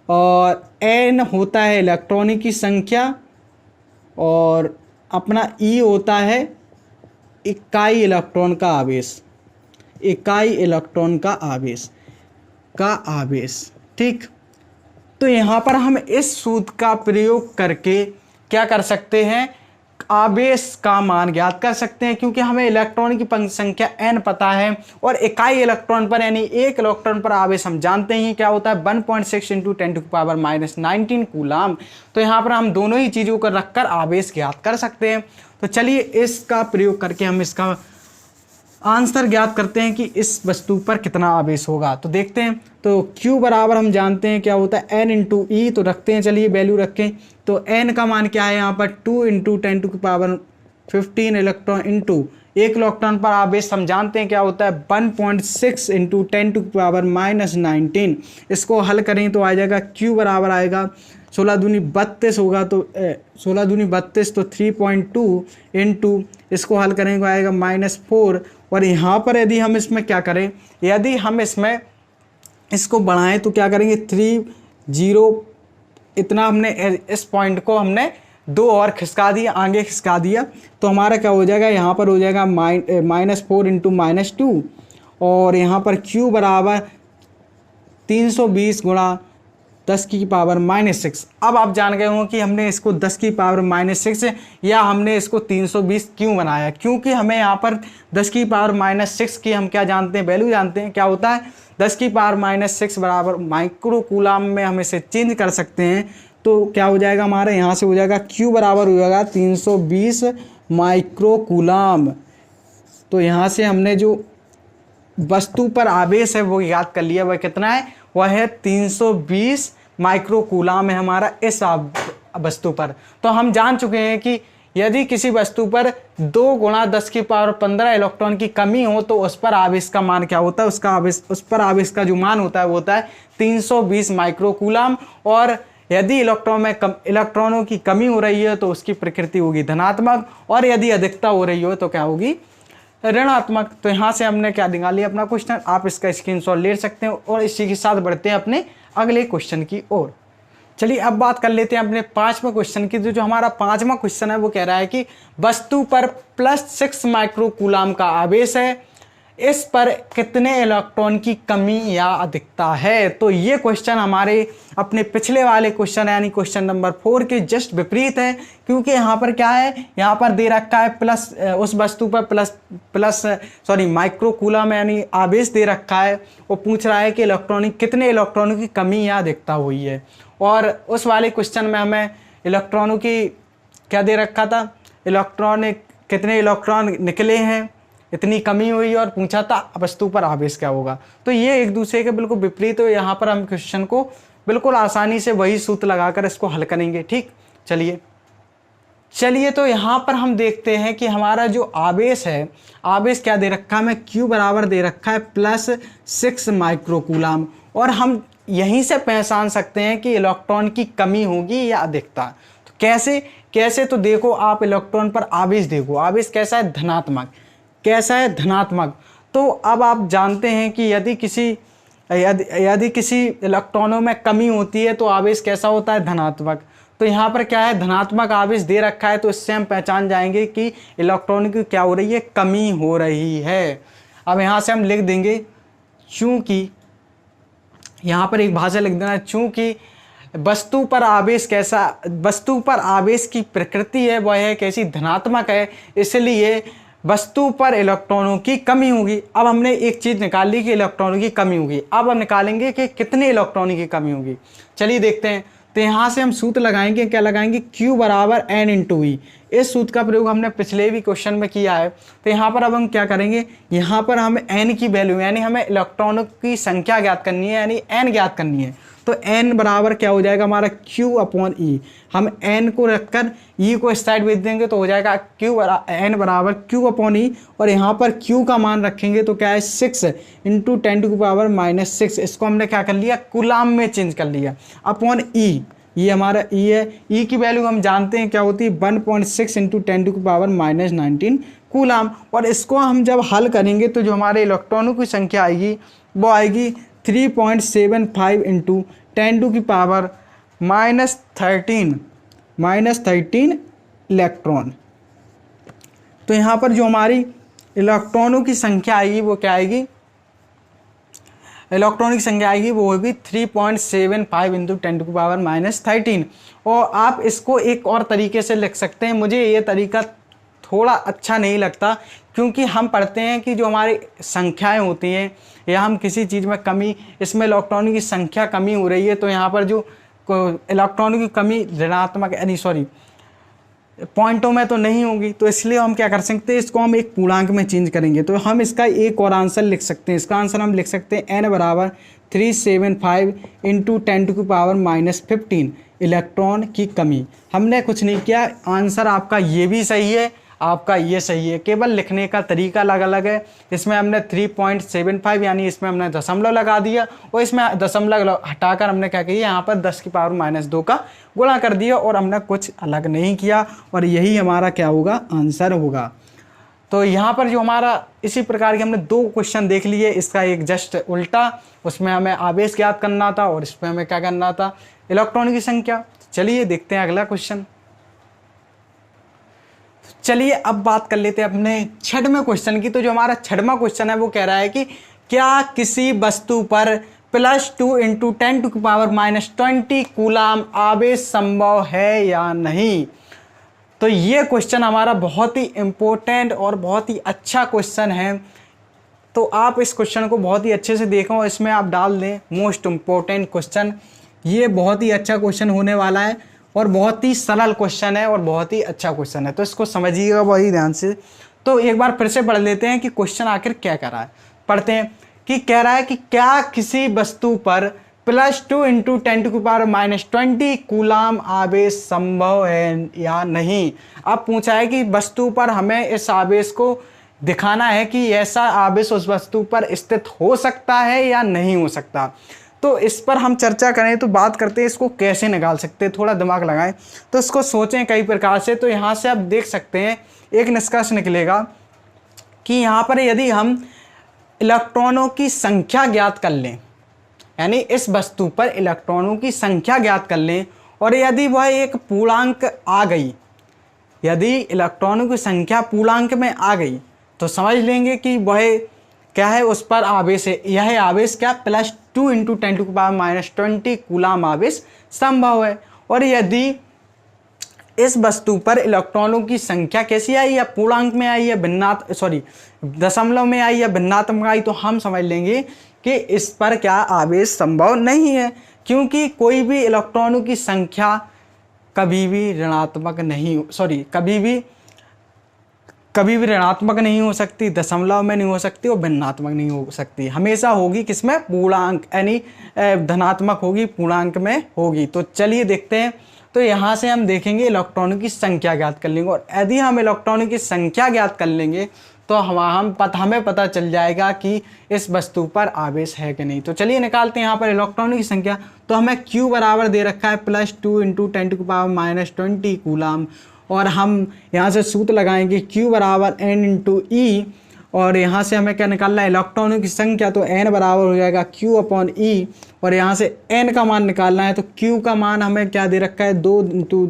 और n होता है इलेक्ट्रॉनों की संख्या और अपना E होता है इकाई इलेक्ट्रॉन का आवेश, इकाई इलेक्ट्रॉन का आवेश ठीक। तो यहाँ पर हम इस सूत्र का प्रयोग करके क्या कर सकते हैं, आवेश का मान ज्ञात कर सकते हैं, क्योंकि हमें इलेक्ट्रॉन की संख्या n पता है और इकाई इलेक्ट्रॉन पर यानी एक इलेक्ट्रॉन पर आवेश हम जानते हैं क्या होता है 1.6 इंटू 10⁻⁻19 कूलाम। तो यहाँ पर हम दोनों ही चीज़ों को रखकर आवेश ज्ञात कर सकते हैं। तो चलिए इसका प्रयोग करके हम इसका आंसर ज्ञात करते हैं कि इस वस्तु पर कितना आवेश होगा। तो देखते हैं, तो Q बराबर हम जानते हैं क्या होता है n इंटू ई, तो रखते हैं, चलिए वैल्यू रखें। तो n का मान क्या है यहाँ पर 2 इंटू 10⁻15 इलेक्ट्रॉन इंटू एक इलेक्ट्रॉन पर आवेश हम जानते हैं क्या होता है 1.6 इंटू 10⁻⁻19। इसको हल करें तो आ जाएगा Q बराबर आएगा 16 दूनी 32 होगा, तो 16 दूनी 32 तो 3.2 इंटू इसको हल करेंगे आएगा -4। और यहाँ पर यदि हम इसमें क्या करें, यदि हम इसमें इसको बढ़ाएं तो क्या करेंगे 30 इतना हमने इस पॉइंट को हमने 2 और खिसका दिया, आगे खिसका दिया, तो हमारा क्या हो जाएगा यहाँ पर हो जाएगा -4 इंटू -2 और यहाँ पर Q बराबर 320 गुणा 10⁻⁻6। अब आप जान गए हो कि हमने इसको 10⁻⁻6 या हमने इसको 320 क्यों बनाया, क्योंकि हमें यहाँ पर 10⁻⁻6 की हम क्या जानते हैं, वैल्यू जानते हैं, क्या होता है 10⁻⁻6 बराबर माइक्रो कूलाम में हम इसे चेंज कर सकते हैं। तो क्या हो जाएगा हमारे यहाँ से हो जाएगा Q बराबर हो जाएगा 320 माइक्रो कूलाम। तो यहाँ से हमने जो वस्तु पर आवेश है वो याद कर लिया, वह कितना है, वह है 320 माइक्रो कूलाम है हमारा इस वस्तु पर। तो हम जान चुके हैं कि यदि किसी वस्तु पर 2 × 10⁻15 इलेक्ट्रॉन की कमी हो तो उस पर आवेश का मान क्या होता है, उस पर आवेश का जो मान होता है वो होता है 320 माइक्रो कूलाम। और यदि इलेक्ट्रॉनों की कमी हो रही है तो उसकी प्रकृति होगी धनात्मक, और यदि अधिकता हो रही हो तो क्या होगी ऋणात्मक। तो यहाँ से हमने क्या निकाल लिया अपना क्वेश्चन, आप इसका स्क्रीनशॉट ले सकते हैं और इसी के साथ बढ़ते हैं अपने अगले क्वेश्चन की ओर। चलिए अब बात कर लेते हैं अपने 5वें क्वेश्चन की। जो हमारा 5वां क्वेश्चन है वो कह रहा है कि वस्तु पर +6 माइक्रो कूलाम का आवेश है, इस पर कितने इलेक्ट्रॉन की कमी या अधिकता है। तो ये क्वेश्चन हमारे अपने पिछले वाले क्वेश्चन यानी क्वेश्चन नंबर 4 के जस्ट विपरीत है, क्योंकि यहाँ पर क्या है, यहाँ पर दे रखा है उस वस्तु पर माइक्रो कूलाम यानी आवेश दे रखा है, वो पूछ रहा है कि कितने इलेक्ट्रॉनों की कमी या अधिकता हुई है। और उस वाले क्वेश्चन में हमें इलेक्ट्रॉनों की क्या दे रखा था, कितने इलेक्ट्रॉन निकले हैं, इतनी कमी हुई, और पूछा था वस्तु पर आवेश क्या होगा। तो ये एक दूसरे के बिल्कुल विपरीत हो। यहाँ पर हम क्वेश्चन को बिल्कुल आसानी से वही सूत्र लगाकर इसको हल करेंगे। ठीक, चलिए तो यहाँ पर हम देखते हैं कि हमारा जो आवेश है, आवेश क्या दे रखा है हमें, Q बराबर दे रखा है +6 माइक्रो कूलाम। और हम यहीं से पहचान सकते हैं कि इलेक्ट्रॉन की कमी होगी या अधिकता। तो कैसे तो देखो आप इलेक्ट्रॉन पर आवेश देखो, आवेश कैसा है, धनात्मक। कैसा है, धनात्मक। तो अब आप जानते हैं कि यदि किसी इलेक्ट्रॉनों में कमी होती है तो आवेश कैसा होता है, धनात्मक। तो यहाँ पर क्या है, धनात्मक आवेश दे रखा है, तो इससे हम पहचान जाएंगे कि इलेक्ट्रॉन की क्या हो रही है, कमी हो रही है। अब यहाँ से हम लिख देंगे, चूँकि यहाँ पर एक भाषा लिख देना, चूँकि वस्तु पर आवेश की प्रकृति है वह है कैसी, धनात्मक है, इसलिए वस्तु पर इलेक्ट्रॉनों की कमी होगी। अब हमने एक चीज़ निकाल ली कि इलेक्ट्रॉनों की कमी होगी, अब हम निकालेंगे कि कितने इलेक्ट्रॉनों की कमी होगी। चलिए देखते हैं। तो यहाँ से हम सूत्र लगाएंगे, क्या लगाएंगे, Q बराबर n इंटू ई। इस सूत्र का प्रयोग हमने पिछले भी क्वेश्चन में किया है। तो यहाँ पर अब हम क्या करेंगे, यहाँ पर हमें n की वैल्यू यानी हमें इलेक्ट्रॉनों की संख्या ज्ञात करनी है, यानी n ज्ञात करनी है। तो n बराबर क्या हो जाएगा हमारा Q/E। हम n को रखकर E को इस साइड भेज देंगे तो हो जाएगा n बराबर Q/E, और यहाँ पर Q का मान रखेंगे तो क्या है 6 × 10⁻⁻6। इसको हमने क्या कर लिया, कूलाम में चेंज कर लिया अपॉन E। ये हमारा E है, E की वैल्यू हम जानते हैं क्या होती है 1.6 × 10⁻⁻19 कूलाम। और इसको हम जब हल करेंगे तो जो हमारे इलेक्ट्रॉनों की संख्या आएगी वो आएगी 3.75 × 10⁻13 इलेक्ट्रॉन। तो यहाँ पर जो हमारी इलेक्ट्रॉनों की संख्या आएगी वो क्या आएगी, इलेक्ट्रॉनों की संख्या आएगी वो होगी 3.75 × 10⁻13। और आप इसको एक और तरीके से लिख सकते हैं, मुझे ये तरीका थोड़ा अच्छा नहीं लगता, क्योंकि हम पढ़ते हैं कि जो हमारी संख्याएं होती हैं या हम किसी चीज़ में कमी, इसमें इलेक्ट्रॉनों की संख्या कमी हो रही है तो यहाँ पर जो इलेक्ट्रॉनों की कमी ऋणात्मक पॉइंटों में तो नहीं होगी, तो इसलिए हम क्या कर सकते हैं, इसको हम एक पूर्णांक में चेंज करेंगे। तो हम इसका एक और आंसर लिख सकते हैं, इसका आंसर हम लिख सकते हैं n बराबर 375 × 10⁻15 इलेक्ट्रॉन की कमी। हमने कुछ नहीं किया, आंसर आपका ये भी सही है, आपका ये सही है, केवल लिखने का तरीका अलग अलग है। इसमें हमने 3.75 यानी इसमें हमने दशमलव लगा दिया, और इसमें दशमलव हटाकर हमने क्या किया, यहाँ पर 10⁻⁻2 का गुणा कर दिया, और हमने कुछ अलग नहीं किया, और यही हमारा क्या होगा, आंसर होगा। तो यहाँ पर जो हमारा इसी प्रकार के हमने 2 क्वेश्चन देख लिए, इसका एक जस्ट उल्टा, उसमें हमें आवेश ज्ञात करना था और इसमें हमें क्या करना था, इलेक्ट्रॉन की संख्या। चलिए देखते हैं अगला क्वेश्चन। चलिए अब बात कर लेते हैं अपने 6वें क्वेश्चन की। तो जो हमारा 6वां क्वेश्चन है वो कह रहा है कि क्या किसी वस्तु पर +2 × 10⁻20 कूलाम आवेश संभव है या नहीं। तो ये क्वेश्चन हमारा बहुत ही इम्पोर्टेंट और बहुत ही अच्छा क्वेश्चन है, तो आप इस क्वेश्चन को बहुत ही अच्छे से देखो, इसमें आप डाल दें मोस्ट इम्पोर्टेंट क्वेश्चन। ये बहुत ही अच्छा क्वेश्चन होने वाला है और बहुत ही सरल क्वेश्चन है और बहुत ही अच्छा क्वेश्चन है, तो इसको समझिएगा बहुत ही ध्यान से। तो एक बार फिर से पढ़ लेते हैं कि क्वेश्चन आखिर क्या कर रहा है। पढ़ते हैं कि कह रहा है कि क्या किसी वस्तु पर +2 × 10⁻20 कूलाम आवेश संभव है या नहीं। अब पूछा है कि वस्तु पर हमें इस आवेश को दिखाना है कि ऐसा आवेश उस वस्तु पर स्थित हो सकता है या नहीं हो सकता। तो इस पर हम चर्चा करें तो बात करते हैं इसको कैसे निकाल सकते हैं, थोड़ा दिमाग लगाएं तो इसको सोचें कई प्रकार से। तो यहाँ से आप देख सकते हैं एक निष्कर्ष निकलेगा कि यहाँ पर यदि हम इलेक्ट्रॉनों की संख्या ज्ञात कर लें, यानी इस वस्तु पर इलेक्ट्रॉनों की संख्या ज्ञात कर लें, और यदि वह एक पूर्णांक आ गई, यदि इलेक्ट्रॉनों की संख्या पूर्णांक में आ गई तो समझ लेंगे कि वह क्या है, उस पर आवेश है। यह आवेश क्या +2 × 10⁻20 कूलाम आवेश संभव है। और यदि इस वस्तु पर इलेक्ट्रॉनों की संख्या कैसी आई, या पूर्णांक में आई, या दशमलव में आई, या भिन्नात्मक आई, तो हम समझ लेंगे कि इस पर क्या आवेश संभव नहीं है, क्योंकि कोई भी इलेक्ट्रॉनों की संख्या कभी भी ऋणात्मक नहीं हो सकती, दशमलव में नहीं हो सकती और भिन्नात्मक नहीं हो सकती। हमेशा होगी किसमें, पूर्णांक, यानी धनात्मक होगी, पूर्णांक में होगी। तो चलिए देखते हैं। तो यहाँ से हम देखेंगे इलेक्ट्रॉनों की संख्या ज्ञात कर लेंगे, और यदि हम इलेक्ट्रॉनों की संख्या ज्ञात कर लेंगे तो हमें पता चल जाएगा कि इस वस्तु पर आवेश है कि नहीं। तो चलिए निकालते हैं यहाँ पर इलेक्ट्रॉनों की संख्या। तो हमें Q बराबर दे रखा है +2 × 10⁻20 कूलाम, और हम यहाँ से सूत्र लगाएंगे Q बराबर N × E, और यहाँ से हमें क्या निकालना है, इलेक्ट्रॉनों की संख्या। तो N बराबर हो जाएगा Q/E, और यहाँ से N का मान निकालना है। तो Q का मान हमें क्या दे रखा है, 2 ×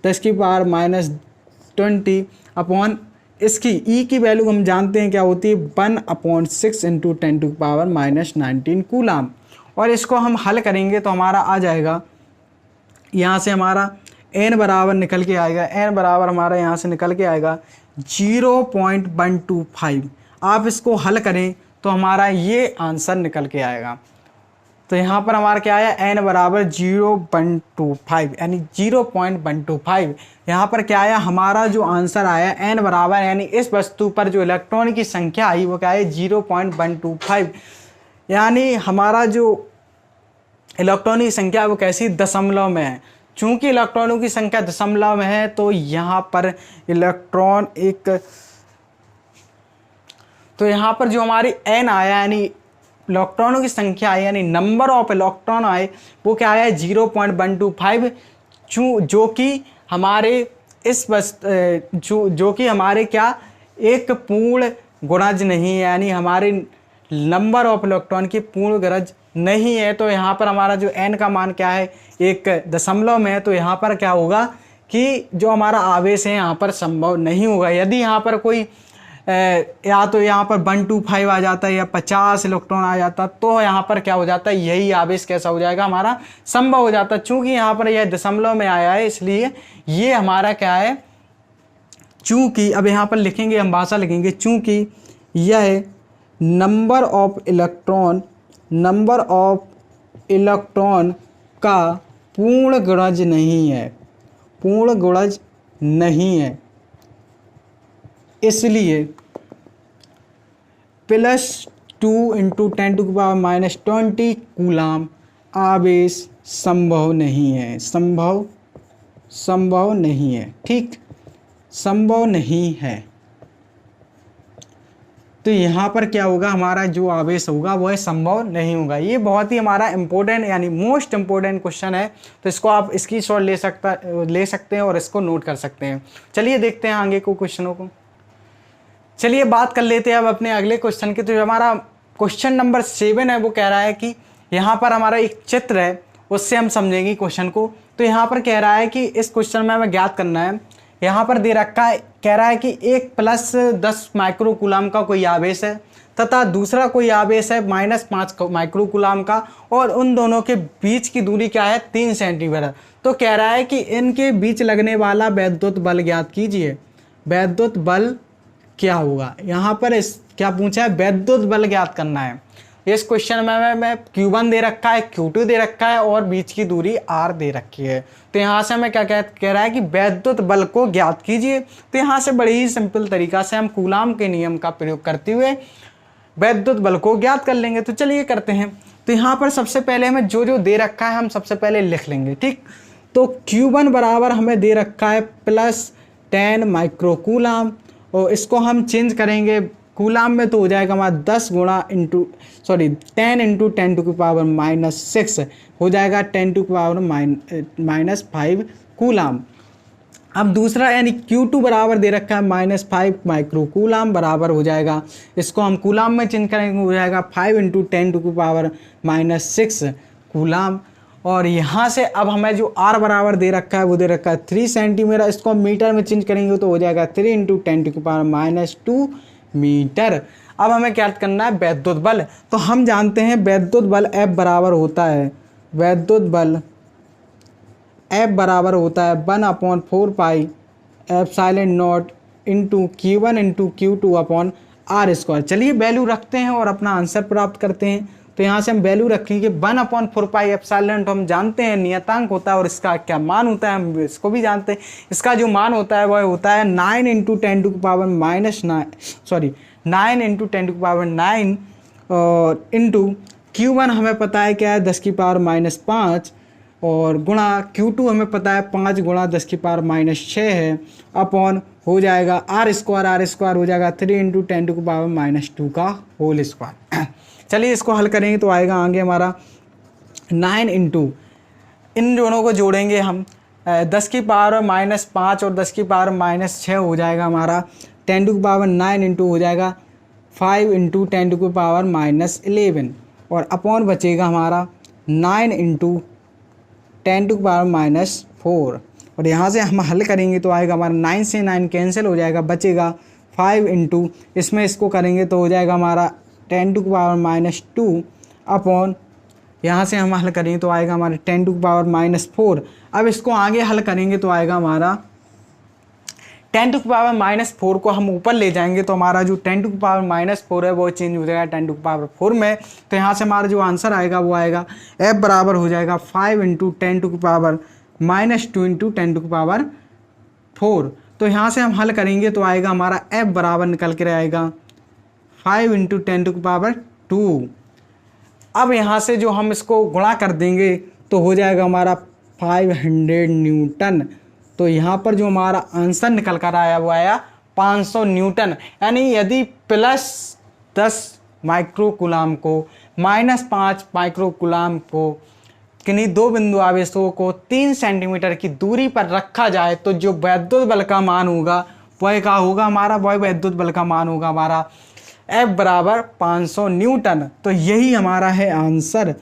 10⁻20 अपॉन इसकी E की वैल्यू हम जानते हैं क्या होती है, 1/6 × 10⁻19 कूलाम। और इसको हम हल करेंगे तो हमारा आ जाएगा, यहाँ से हमारा n बराबर निकल के आएगा, n बराबर हमारा यहाँ से निकल के आएगा 0.125। आप इसको हल करें तो हमारा ये आंसर निकल के आएगा। तो यहाँ पर हमारा क्या आया, n बराबर 0.25 यानी 0.125। यहाँ पर क्या आया, हमारा जो आंसर आया n बराबर, यानी इस वस्तु पर जो इलेक्ट्रॉन की संख्या आई वो क्या है 0.125, यानी हमारा जो इलेक्ट्रॉनों की संख्या वो कैसी, दशमलव में है। चूंकि इलेक्ट्रॉनों की संख्या दशमलव में है तो यहाँ पर इलेक्ट्रॉन तो यहाँ पर जो हमारी n आया यानी इलेक्ट्रॉनों की संख्या आई यानी नंबर ऑफ इलेक्ट्रॉन आए वो क्या आया 0.125, जो कि हमारे इस जो कि हमारे क्या एक पूर्ण गुणज नहीं है, यानी हमारे नंबर ऑफ इलेक्ट्रॉन की पूर्ण गुणज नहीं है। तो यहाँ पर हमारा जो n का मान क्या है, 1 में है। तो यहाँ पर क्या होगा कि जो हमारा आवेश है यहाँ पर संभव नहीं होगा। यदि यहाँ पर कोई या तो यहाँ पर 125 आ जाता है या 50 इलेक्ट्रॉन आ जाता तो यहाँ पर क्या हो जाता है, यही आवेश कैसा हो जाएगा, हमारा संभव हो जाता। चूंकि यहाँ पर यह दशमलव में आया है इसलिए ये हमारा क्या है, चूंकि अब यहाँ पर लिखेंगे, हम भाषा लिखेंगे, चूंकि यह नंबर ऑफ इलेक्ट्रॉन का पूर्ण गुणज नहीं है, इसलिए +2 × 10⁻⁻20 कूलाम आवेश संभव नहीं है, ठीक, संभव नहीं है। तो यहाँ पर क्या होगा, हमारा जो आवेश होगा वह संभव नहीं होगा। ये बहुत ही हमारा इम्पोर्टेंट यानी मोस्ट इम्पोर्टेंट क्वेश्चन है। तो इसको आप स्क्रीनशॉट ले सकते हैं और इसको नोट कर सकते हैं। चलिए देखते हैं आगे को क्वेश्चनों को। चलिए बात कर लेते हैं अब अपने अगले क्वेश्चन की। तो जो हमारा क्वेश्चन नंबर 7 है वो कह रहा है कि यहाँ पर हमारा एक चित्र है, उससे हम समझेंगे क्वेश्चन को। तो यहाँ पर कह रहा है कि इस क्वेश्चन में हमें ज्ञात करना है, यहाँ पर दे रखा है, कह रहा है कि 1 + 10 माइक्रोकूलाम का कोई आवेश है तथा दूसरा कोई आवेश है -5 माइक्रोकूलाम का, और उन दोनों के बीच की दूरी क्या है, 3 सेंटीमीटर। तो कह रहा है कि इनके बीच लगने वाला वैद्युत बल ज्ञात कीजिए। वैद्युत बल क्या होगा, यहाँ पर इस क्या पूछा है, वैद्युत बल ज्ञात करना है। इस क्वेश्चन में Q1 दे रखा है, Q2 दे रखा है और बीच की दूरी R दे रखी है। तो यहाँ से हमें क्या कह रहा है कि वैद्युत बल को ज्ञात कीजिए। तो यहाँ से बड़े ही सिंपल तरीका से हम कूलाम के नियम का प्रयोग करते हुए वैद्युत बल को ज्ञात कर लेंगे। तो चलिए करते हैं। तो यहाँ पर सबसे पहले हमें जो दे रखा है हम सबसे पहले लिख लेंगे, ठीक। तो Q1 बराबर हमें दे रखा है +10 माइक्रोकूलाम, और इसको हम चेंज करेंगे कूलाम में तो हो जाएगा हमारा 10 × 10⁻⁻6 हो जाएगा 10⁻⁻5 कूलाम। अब दूसरा यानी Q2 बराबर दे रखा है -5 माइक्रोकूलाम बराबर हो जाएगा, इसको हम कूलाम में चेंज करेंगे हो जाएगा 5 × 10⁻⁻6 कूलाम। और यहाँ से अब हमें जो R बराबर दे रखा है वो दे रखा है 3 सेंटीमीटर, इसको हम मीटर में चेंज करेंगे तो हो जाएगा 3 × 10⁻⁻2 मीटर। अब हमें क्या करना है, वैद्युत बल। तो हम जानते हैं वैद्युत बल F बराबर होता है, वैद्युत बल F बराबर होता है 1/4πε0 × Q1 × Q2 R²। चलिए वैल्यू रखते हैं और अपना आंसर प्राप्त करते हैं। तो यहाँ से हम वैल्यू रखेंगे 1/4πε0, हम जानते हैं नियतांक होता है और इसका क्या मान होता है हम इसको भी जानते हैं। इसका जो मान होता है वह होता है 9 × 10⁻9 और इंटू Q1 हमें पता है क्या है 10⁻⁻5 और गुणा Q2 हमें पता है 5 × 10⁻6 है, अपॉन हो जाएगा R² हो जाएगा 3 × 10⁻2 का होल स्क्वायर। चलिए इसको हल करेंगे तो आएगा आगे हमारा 9 × इन दोनों को जोड़ेंगे हम 10⁻5 और 10⁻6 हो जाएगा हमारा 10⁻9 हो जाएगा 5 × 10⁻11 और अपॉन बचेगा हमारा 9 × 10⁻4। और यहाँ से हम हल करेंगे तो आएगा हमारा 9 से 9 कैंसिल हो जाएगा, बचेगा 5 × इसमें इसको करेंगे तो हो जाएगा हमारा 10⁻2 अपॉन यहाँ से हम हल करेंगे तो आएगा हमारा 10⁻4। अब इसको आगे हल करेंगे तो आएगा हमारा 10⁻4 को हम ऊपर ले जाएंगे तो हमारा जो 10⁻4 है वो चेंज हो जाएगा 10⁻4 में। तो यहाँ से हमारा जो आंसर आएगा वो आएगा F बराबर हो जाएगा 5 × 10⁻2 × 10⁻4। तो यहाँ से हम हल करेंगे तो आएगा हमारा F बराबर निकल कर आएगा 5 × 10⁻2 अब यहाँ से जो हम इसको गुणा कर देंगे तो हो जाएगा हमारा 500 न्यूटन। तो यहाँ पर जो हमारा आंसर निकल कर आया वो आया 500 न्यूटन। यानी यदि +10 माइक्रोकूलाम को -5 माइक्रोकूलाम को किन्हीं दो बिंदु आवेशों को 3 सेंटीमीटर की दूरी पर रखा जाए तो जो वैद्युत बल का मान होगा वह क्या होगा हमारा, वह वैद्युत बल का मान होगा हमारा F बराबर 500 न्यूटन। तो यही हमारा है आंसर।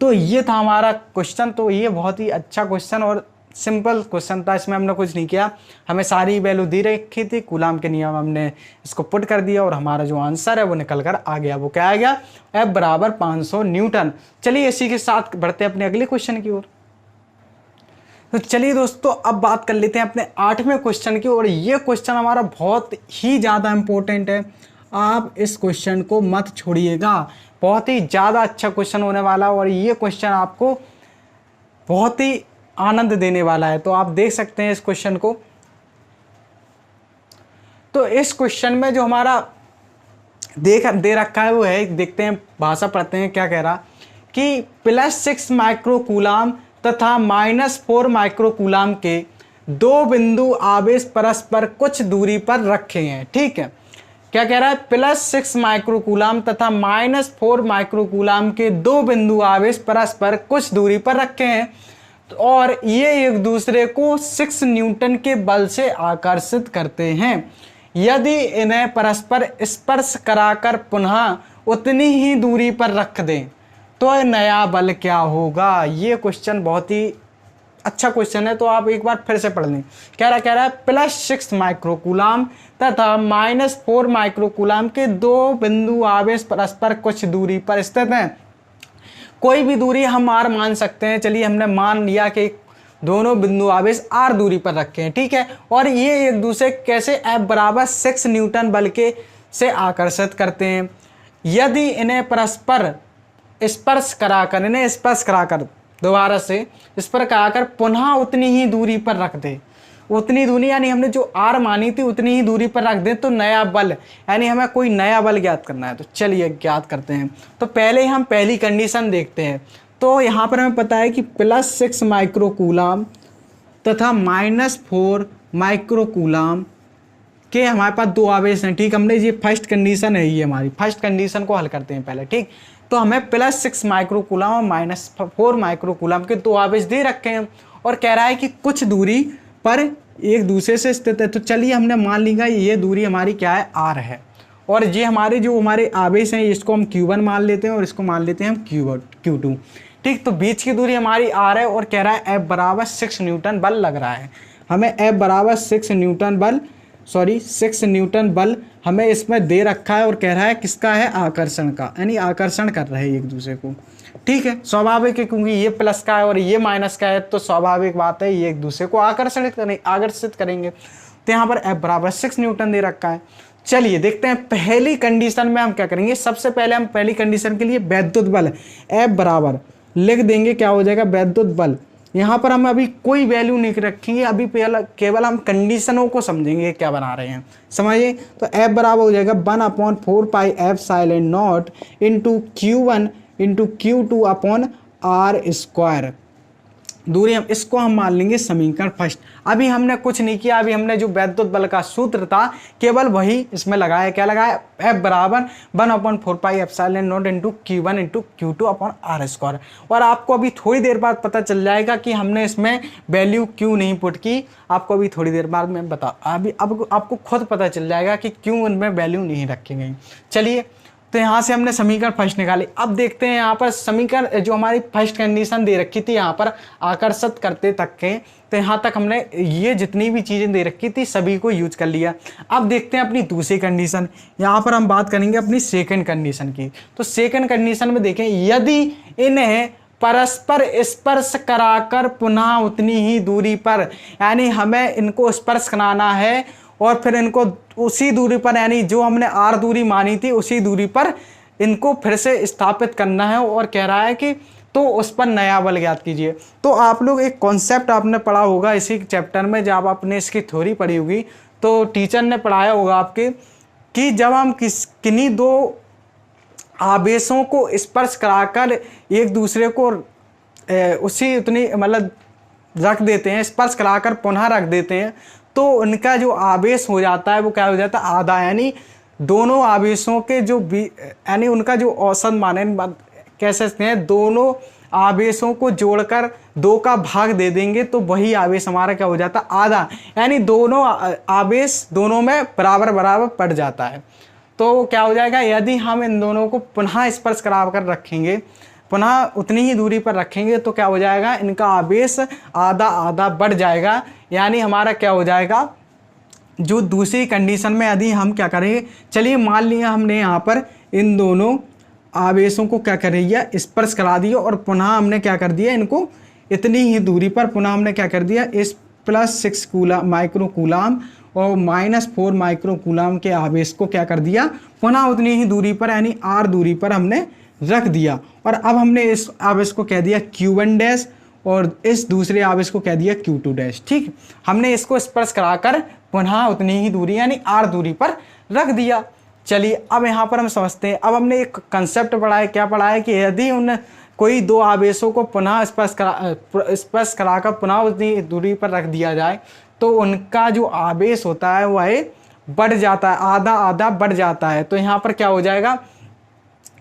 तो ये था हमारा क्वेश्चन। तो ये बहुत ही अच्छा क्वेश्चन और सिंपल क्वेश्चन था, इसमें हमने कुछ नहीं किया, हमें सारी वैल्यू दी रखी थी, कूलाम के नियम हमने इसको पुट कर दिया और हमारा जो आंसर है वो निकल कर आ गया। वो क्या आ गया, F बराबर 500 न्यूटन। चलिए इसी के साथ बढ़ते हैं अपने अगले क्वेश्चन की ओर। तो चलिए दोस्तों अब बात कर लेते हैं अपने 8वें क्वेश्चन की। और ये क्वेश्चन हमारा बहुत ही ज़्यादा इंपॉर्टेंट है, आप इस क्वेश्चन को मत छोड़िएगा, बहुत ही ज़्यादा अच्छा क्वेश्चन होने वाला है और ये क्वेश्चन आपको बहुत ही आनंद देने वाला है। तो आप देख सकते हैं इस क्वेश्चन को। तो इस क्वेश्चन में जो हमारा दे रखा है वो है, देखते हैं भाषा पढ़ते हैं क्या कह रहा, कि +6 माइक्रोकूलाम तथा -4 माइक्रोकूलाम के दो बिंदु आवेश परस्पर कुछ दूरी पर रखे हैं। ठीक है, क्या कह रहा है, +6 माइक्रोकूलाम तथा -4 माइक्रोकूलाम के दो बिंदु आवेश परस्पर कुछ दूरी पर रखे हैं और ये एक दूसरे को 6 न्यूटन के बल से आकर्षित करते हैं। यदि इन्हें परस्पर स्पर्श कराकर पुनः उतनी ही दूरी पर रख दें तो नया बल क्या होगा। ये क्वेश्चन बहुत ही अच्छा क्वेश्चन है, तो आप एक बार फिर से पढ़ लें। कह रहा है +6 माइक्रोकूलाम तथा -4 माइक्रोकूलाम के दो बिंदु आवेश परस्पर कुछ दूरी पर स्थित हैं। कोई भी दूरी हम r मान सकते हैं। चलिए हमने मान लिया कि दोनों बिंदु आवेश r दूरी पर रखे हैं, ठीक है, और ये एक दूसरे कैसे F बराबर 6 न्यूटन बल के से आकर्षित करते हैं। यदि इन्हें परस्पर स्पर्श कराकर दोबारा से स्पर्श कराकर पुनः उतनी ही दूरी पर रख दे, उतनी दूरी यानी हमने जो r मानी थी उतनी ही दूरी पर रख दें तो नया बल, यानी हमें कोई नया बल ज्ञात करना है। तो चलिए ज्ञात करते हैं। तो पहले हम पहली कंडीशन देखते हैं। तो यहाँ पर हमें पता है कि +6 माइक्रोकूलाम तथा -4 माइक्रोकूलाम के हमारे पास दो आवेश हैं। ठीक, हमने ये फर्स्ट कंडीशन है, ये हमारी फर्स्ट कंडीशन को हल करते हैं पहले। ठीक, तो हमें +6 माइक्रोकूलाम और -4 माइक्रोकूलाम के दो आवेश दे रखे हैं और कह रहा है कि कुछ दूरी पर एक दूसरे से स्थित है। तो चलिए हमने मान लिया ये दूरी हमारी क्या है, r है, और ये हमारे जो हमारे आवेश हैं इसको हम Q1 मान लेते हैं और इसको मान लेते हैं हम Q2। ठीक, तो बीच की दूरी हमारी r है और कह रहा है F बराबर 6 न्यूटन बल लग रहा है। हमें F बराबर 6 न्यूटन बल हमें इसमें दे रखा है और कह रहा है किसका है, आकर्षण का, यानी आकर्षण कर रहे हैं एक दूसरे को। ठीक है, स्वाभाविक है क्योंकि ये प्लस का है और ये माइनस का है, तो स्वाभाविक बात है ये एक दूसरे को आकर्षित करेंगे। तो यहाँ पर F बराबर 6 न्यूटन दे रखा है। चलिए देखते हैं पहली कंडीशन में हम क्या करेंगे। सबसे पहले हम पहली कंडीशन के लिए वैद्युत बल F बराबर लिख देंगे, क्या हो जाएगा, वैद्युत बल। यहाँ पर हम अभी कोई वैल्यू नहीं रखेंगे, अभी केवल हम कंडीशनों को समझेंगे क्या बना रहे हैं, समझिए। तो F बराबर हो जाएगा 1/4 पाई F0 into Q1 into Q2 upon r²। दूरी हम इसको हम मान लेंगे समीकरण फर्स्ट। अभी हमने कुछ नहीं किया, अभी हमने जो वैद्युत बल का सूत्र था केवल वही इसमें लगाया। क्या लगाया, F बराबर 1/4 पाई F0 into Q1 into Q2 upon r²। और आपको अभी थोड़ी देर बाद पता चल जाएगा कि हमने इसमें वैल्यू क्यों नहीं पुट की। आपको अभी थोड़ी देर बाद मैं अभी अब आपको खुद पता चल जाएगा कि क्यों उनमें वैल्यू नहीं रखी गई। चलिए, तो यहाँ से हमने समीकरण फर्स्ट निकाली। अब देखते हैं यहाँ पर समीकरण जो हमारी फर्स्ट कंडीशन दे रखी थी यहाँ पर आकर्षित करते तक के, तो यहाँ तक हमने ये जितनी भी चीज़ें दे रखी थी सभी को यूज कर लिया। अब देखते हैं अपनी दूसरी कंडीशन। यहाँ पर हम बात करेंगे अपनी सेकंड कंडीशन की। तो सेकंड कंडीशन में देखें, यदि इन्हें परस्पर स्पर्श कराकर पुनः उतनी ही दूरी पर, यानी हमें इनको स्पर्श कराना है और फिर इनको उसी दूरी पर, यानी जो हमने r दूरी मानी थी उसी दूरी पर इनको फिर से स्थापित करना है और कह रहा है कि तो उस पर नया बल ज्ञात कीजिए। तो आप लोग एक कॉन्सेप्ट आपने पढ़ा होगा इसी चैप्टर में, जब आपने इसकी थ्योरी पढ़ी होगी तो टीचर ने पढ़ाया होगा आपके कि जब हम किन्हीं दो आवेशों को स्पर्श कराकर एक दूसरे को उसी उतनी मतलब रख देते हैं, स्पर्श कराकर पुनः रख देते हैं, तो उनका जो आवेश हो जाता है वो क्या हो जाता है, आधा। यानी दोनों आवेशों के जो यानी उनका जो औसत मान है, कह सकते हैं दोनों आवेशों को जोड़कर 2 का भाग दे देंगे तो वही आवेश हमारा क्या हो जाता है, आधा। यानी दोनों आवेश दोनों में बराबर बराबर पड़ जाता है। तो क्या हो जाएगा, यदि हम इन दोनों को पुनः स्पर्श करा कर रखेंगे, पुनः उतनी ही दूरी पर रखेंगे, तो क्या हो जाएगा, इनका आवेश आधा आधा बढ़ जाएगा। यानी हमारा क्या हो जाएगा, जो दूसरी कंडीशन में यदि हम क्या करेंगे, चलिए मान लिया हमने यहाँ पर इन दोनों आवेशों को क्या कर दिया, स्पर्श करा दिया और पुनः हमने क्या कर दिया, इनको इतनी ही दूरी पर पुनः हमने क्या कर दिया, इस +6 माइक्रो कूलाम और -4 माइक्रो कूलाम के आवेश को क्या कर दिया, पुनः उतनी ही दूरी पर यानी r दूरी पर हमने रख दिया। और अब हमने इस आवेश को कह दिया Q1 डैश और इस दूसरे आवेश को कह दिया Q2 डैश। ठीक, हमने इसको स्पर्श कराकर पुनः उतनी ही दूरी यानी r दूरी पर रख दिया। चलिए अब यहाँ पर हम समझते हैं, अब हमने एक कंसेप्ट पढ़ा है, क्या पढ़ा है कि यदि उन कोई 2 आवेशों को पुनः स्पर्श कराकर पुनः उतनी दूरी पर रख दिया जाए तो उनका जो आवेश होता है वह बढ़ जाता है, आधा आधा बढ़ जाता है। तो यहाँ पर क्या हो जाएगा,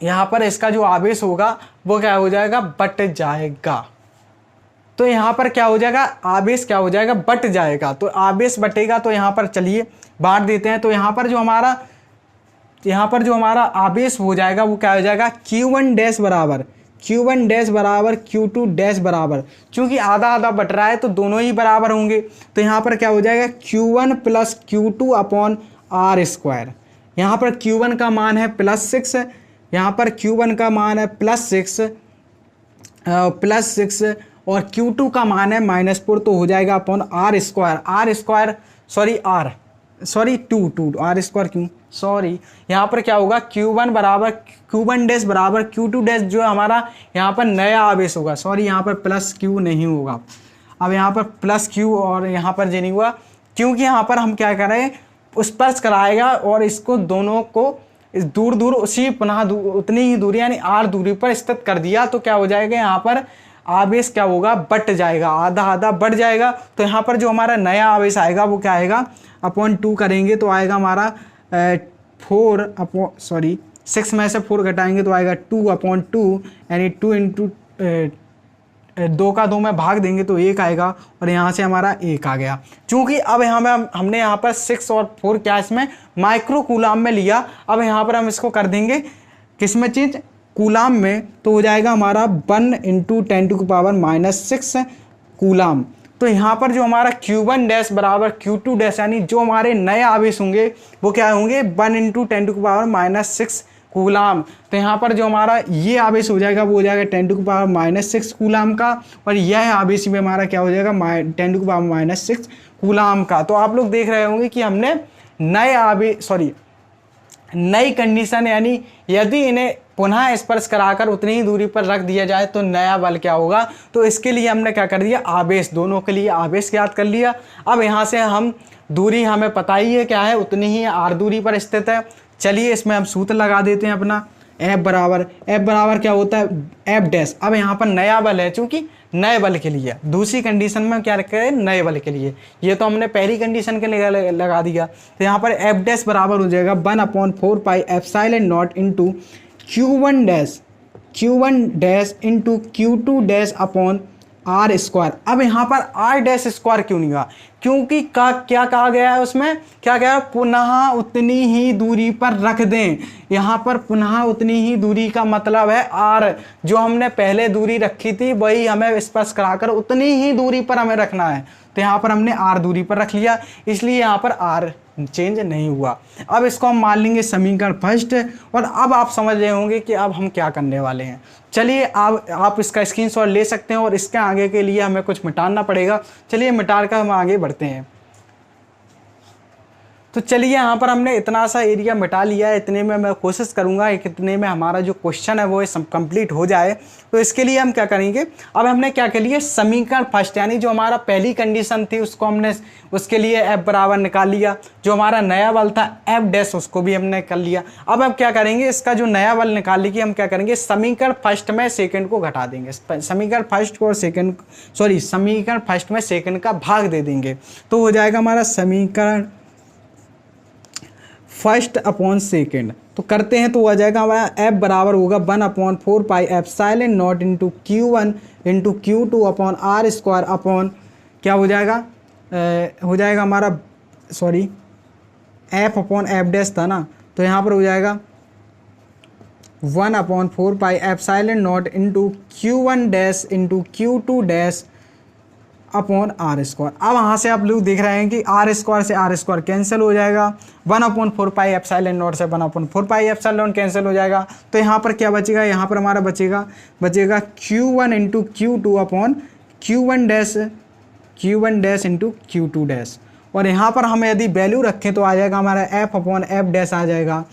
यहाँ पर इसका जो आवेश होगा वो क्या हो जाएगा, बट जाएगा। तो यहाँ पर क्या हो जाएगा, आवेश क्या हो जाएगा, बट जाएगा। तो आवेश बटेगा, तो यहाँ पर चलिए बांट देते हैं। तो यहाँ पर जो हमारा आवेश हो जाएगा वो क्या हो जाएगा, Q1 डैश बराबर Q2 डैश बराबर, चूंकि आधा आधा बट रहा है तो दोनों ही बराबर होंगे। तो यहाँ पर क्या हो जाएगा, Q1 + Q2 अपॉन r²। यहाँ पर Q1 का मान है +6, यहाँ पर Q1 का मान है +6 और Q2 का मान है -4, तो हो जाएगा अपॉन r² क्यों, सॉरी, यहाँ पर क्या होगा, Q1 डैश बराबर Q2 डैश जो हमारा यहाँ पर नया आवेश होगा, सॉरी यहाँ पर +Q नहीं होगा, अब यहाँ पर +Q और यहाँ पर जे नहीं हुआ, क्योंकि यहाँ पर हम क्या करें, स्पर्श कराएगा और इसको दोनों को इस दूर दूर उसी पुनः उतनी ही दूरी यानी r दूरी पर स्थित कर दिया। तो क्या हो जाएगा, यहाँ पर आवेश क्या होगा, बट जाएगा, आधा आधा बढ़ जाएगा। तो यहाँ पर जो हमारा नया आवेश आएगा वो क्या आएगा, अपॉन 2 करेंगे तो आएगा हमारा 6 में से 4 घटाएंगे तो आएगा 2/2 यानी 2 × 2 का 2 में भाग देंगे तो 1 आएगा और यहाँ से हमारा 1 आ गया। चूँकि अब हमने यहाँ पर 6 और 4 क्या इसमें माइक्रो कूलाम में लिया, अब यहाँ पर हम इसको कर देंगे किस में चीज़, कूलाम में, तो हो जाएगा हमारा 1 × 10⁻⁻6 कूलाम। तो यहाँ पर जो हमारा Q1 डैश बराबर Q2 डैश यानी जो हमारे नए आवेश होंगे वो क्या होंगे, 1 × 10⁻⁻6 कूलाम। तो यहाँ पर जो हमारा ये आवेश हो जाएगा वो हो जाएगा 10⁻⁻6 कूलाम का, और यह आवेश भी हमारा क्या हो जाएगा 10⁻⁻6 कूलाम का। तो आप लोग देख रहे होंगे कि हमने नई कंडीशन यानी यदि इन्हें पुनः स्पर्श कराकर उतनी ही दूरी पर रख दिया जाए तो नया बल क्या होगा। तो इसके लिए हमने क्या कर दिया, आवेश, दोनों के लिए आवेश ज्ञात कर लिया। अब यहाँ से हम दूरी हमें पता ही है क्या है, उतनी ही r दूरी पर स्थित है। चलिए इसमें हम सूत्र लगा देते हैं अपना, F बराबर क्या होता है, F डैश। अब यहाँ पर नया बल है, चूँकि नए बल के लिए, दूसरी कंडीशन में क्या रखें, नए बल के लिए, ये तो हमने पहली कंडीशन के लिए लगा दिया। तो यहाँ पर F डैश बराबर हो जाएगा 1/4πε0 into Q1 dash into Q2 dash upon r²। अब यहाँ पर r डैश स्क्वायर क्यों नहीं हुआ, क्योंकि क्या कहा गया है उसमें, क्या कहा, पुनः उतनी ही दूरी पर रख दें। यहाँ पर पुनः उतनी ही दूरी का मतलब है r, जो हमने पहले दूरी रखी थी वही हमें स्पर्श कराकर उतनी ही दूरी पर हमें रखना है। तो यहाँ पर हमने r दूरी पर रख लिया, इसलिए यहाँ पर r चेंज नहीं हुआ। अब इसको हम मान लेंगे समीकरण फर्स्ट, और अब आप समझ रहे होंगे कि अब हम क्या करने वाले हैं। चलिए आप इसका स्क्रीनशॉट ले सकते हैं और इसके आगे के लिए हमें कुछ मिटाना पड़ेगा। चलिए मिटा कर हम आगे बढ़ते हैं। तो चलिए यहाँ पर हमने इतना सा एरिया मिटा लिया है। इतने में मैं कोशिश करूँगा कि इतने में हमारा जो क्वेश्चन है वो सब कंप्लीट हो जाए। तो इसके लिए हम क्या करेंगे, अब हमने क्या कर लिया, समीकरण फर्स्ट यानी जो हमारा पहली कंडीशन थी उसको हमने उसके लिए एफ बराबर निकाल लिया। जो हमारा नया बल था एफ डैश उसको भी हमने कर लिया। अब हम क्या करेंगे, इसका जो नया बल निकालने की हम क्या करेंगे, समीकरण फर्स्ट में सेकंड को घटा देंगे। समीकरण फर्स्ट को सेकंड समीकरण फर्स्ट में सेकंड का भाग दे देंगे तो हो जाएगा हमारा समीकरण फर्स्ट अपॉन सेकेंड। तो करते हैं तो आ जाएगा हमारा एफ बराबर होगा 1/4 pi epsilon naught into Q1 into Q2 upon R square upon क्या हो जाएगा, हो जाएगा हमारा एफ अपॉन एफ डैश था ना, तो यहाँ पर हो जाएगा 1/4 pi epsilon naught into Q1 dash into Q2 dash upon R square. अब यहाँ से आप लोग देख रहे हैं कि आर स्क्वायर से आर स्क्वायर कैंसिल हो जाएगा, 1/4 पाई एप्सिलॉन नॉट से 1/4 पाई एप्सिलॉन कैंसिल हो जाएगा। तो यहाँ पर क्या बचेगा, यहाँ पर हमारा बचेगा Q1 into Q2 upon Q1 dash into Q2 dash. और यहाँ पर हम यदि वैल्यू रखें तो आ जाएगा हमारा एफ अपॉन एफ डैश आ जाएगा।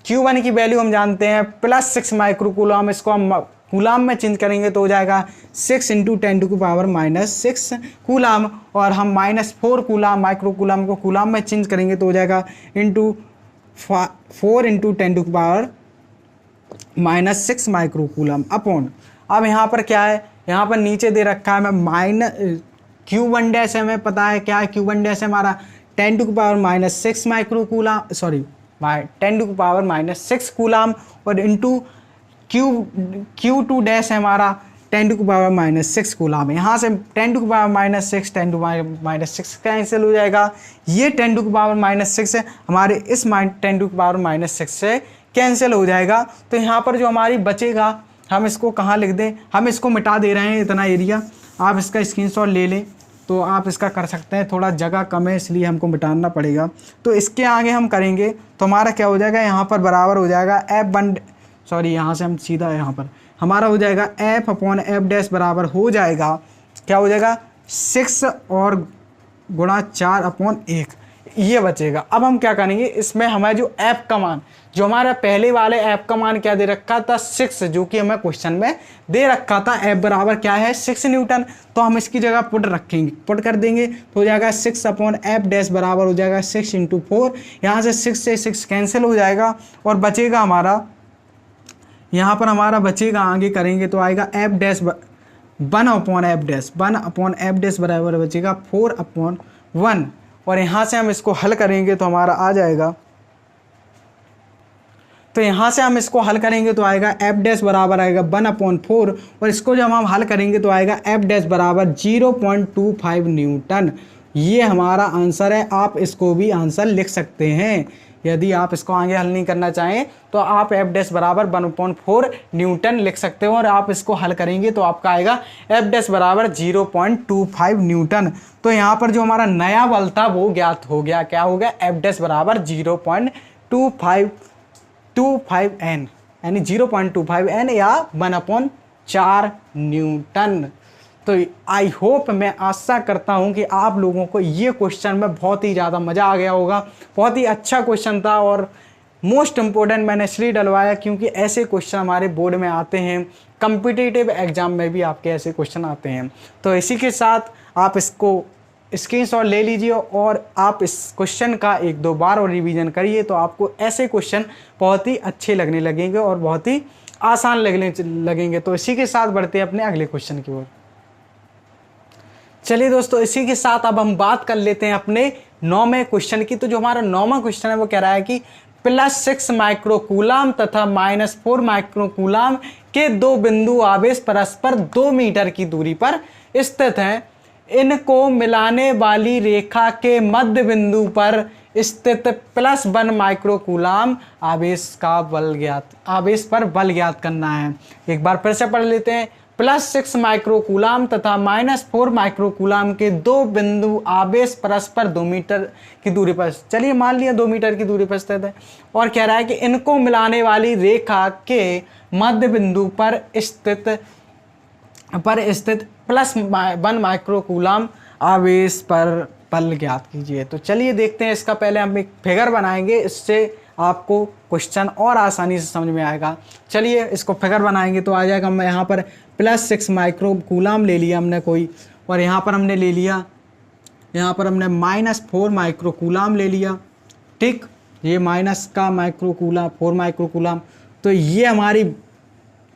Q1 की वैल्यू हम जानते हैं +6 माइक्रो कूलम, इसको हम कूलाम में चेंज करेंगे तो हो जाएगा 6 इंटू 10⁻⁻6 कूलाम, और हम -4 कूलाम माइक्रो कूलाम को कूलाम में चेंज करेंगे तो हो जाएगा 4 इंटू 10⁻6 माइक्रो कूलाम अपॉन। अब यहाँ पर क्या है, यहाँ पर नीचे दे रखा है मैं Q1 डैश हमें पता है क्या है, Q1 डैश हमारा 10⁻6 माइक्रो कूलाम 10⁻6 कूलाम और इंटू Q2 डैश है हमारा 10⁻6 कूलाम। यहाँ से 10⁻6 कैंसिल हो जाएगा, ये 10⁻6 है हमारे इस 10⁻6 से कैंसिल हो जाएगा। तो यहाँ पर जो हमारी बचेगा हम इसको कहाँ लिख दें, हम इसको मिटा दे रहे हैं इतना एरिया, आप इसका स्क्रीनशॉट ले लें तो आप इसका कर सकते हैं। थोड़ा जगह कम है इसलिए हमको मिटाना पड़ेगा। तो इसके आगे हम करेंगे तो हमारा क्या हो जाएगा, यहाँ पर बराबर हो जाएगा यहाँ से हम सीधा यहाँ पर हमारा हो जाएगा एफ अपॉन एफ डैश बराबर हो जाएगा क्या हो जाएगा 6 और गुणा 4/1 ये बचेगा। अब हम क्या करेंगे, इसमें हमारे जो एफ का मान, जो हमारा पहले वाले एफ का मान क्या दे रखा था 6, जो कि हमें क्वेश्चन में दे रखा था एफ बराबर क्या है 6 न्यूटन। तो हम इसकी जगह पुट रखेंगे, पुट कर देंगे तो हो जाएगा 6 अपॉन एफ डैश बराबर हो जाएगा 6 इंटू 4। यहाँ से 6 से 6 कैंसिल हो जाएगा और बचेगा हमारा, यहाँ पर हमारा बचेगा आगे करेंगे तो आएगा एफ डैश 1/f डैश बराबर बचेगा 4/1। और यहाँ से हम इसको हल करेंगे तो हमारा आ जाएगा, तो यहाँ से हम इसको हल करेंगे तो आएगा एफ डैश बराबर आएगा 1/4 और इसको जब हम हल करेंगे तो आएगा एफ डैश बराबर 0.25 न्यूटन। ये हमारा आंसर है। आप इसको भी आंसर लिख सकते हैं, यदि आप इसको आगे हल नहीं करना चाहें तो आप एफ डैश बराबर 1/4 न्यूटन लिख सकते हो और आप इसको हल करेंगे तो आपका आएगा एफ डैश बराबर 0.25 न्यूटन। तो यहाँ पर जो हमारा नया बल था वो ज्ञात हो गया, क्या हो गया एफ डैश बराबर 0.25 n यानी 0.25 n या 1/4 न्यूटन। तो आई होप, मैं आशा करता हूं कि आप लोगों को ये क्वेश्चन में बहुत ही ज़्यादा मज़ा आ गया होगा। बहुत ही अच्छा क्वेश्चन था और मोस्ट इम्पोर्टेंट मैंने इसलिए डलवाया क्योंकि ऐसे क्वेश्चन हमारे बोर्ड में आते हैं, कम्पिटिटिव एग्जाम में भी आपके ऐसे क्वेश्चन आते हैं। तो इसी के साथ आप इसको स्क्रीनशॉट ले लीजिए और आप इस क्वेश्चन का 1-2 बार और रिवीजन करिए तो आपको ऐसे क्वेश्चन बहुत ही अच्छे लगने लगेंगे और बहुत ही आसान लगने लगेंगे। तो इसी के साथ बढ़ते हैं अपने अगले क्वेश्चन की ओर। चलिए दोस्तों, इसी के साथ अब हम बात कर लेते हैं अपने 9वें क्वेश्चन की। तो जो हमारा 9वां क्वेश्चन है वो कह रहा है कि +6 माइक्रो कूलाम तथा -4 माइक्रो कूलाम के दो बिंदु आवेश परस्पर 2 मीटर की दूरी पर स्थित हैं। इनको मिलाने वाली रेखा के मध्य बिंदु पर स्थित +1 माइक्रो कूलाम आवेश पर बल ज्ञात करना है। एक बार फिर से पढ़ लेते हैं। +6 माइक्रो कूलाम तथा -4 माइक्रो कूलाम के दो बिंदु आवेश परस्पर 2 मीटर की दूरी पर, चलिए मान लिया 2 मीटर की दूरी पर स्थित है, और कह रहा है कि इनको मिलाने वाली रेखा के मध्य बिंदु पर स्थित +1 माइक्रो कूलाम आवेश पर बल ज्ञात कीजिए। तो चलिए देखते हैं इसका, पहले हम एक फिगर बनाएंगे, इससे आपको क्वेश्चन और आसानी से समझ में आएगा। चलिए इसको फिगर बनाएंगे तो आ जाएगा। मैं यहाँ पर +6 माइक्रो कूलाम ले लिया हमने कोई, और यहाँ पर हमने ले लिया, यहाँ पर हमने -4 माइक्रो कूलाम ले लिया। ठीक, ये माइनस का माइक्रो कूलाम 4 माइक्रो कूलाम। तो ये हमारी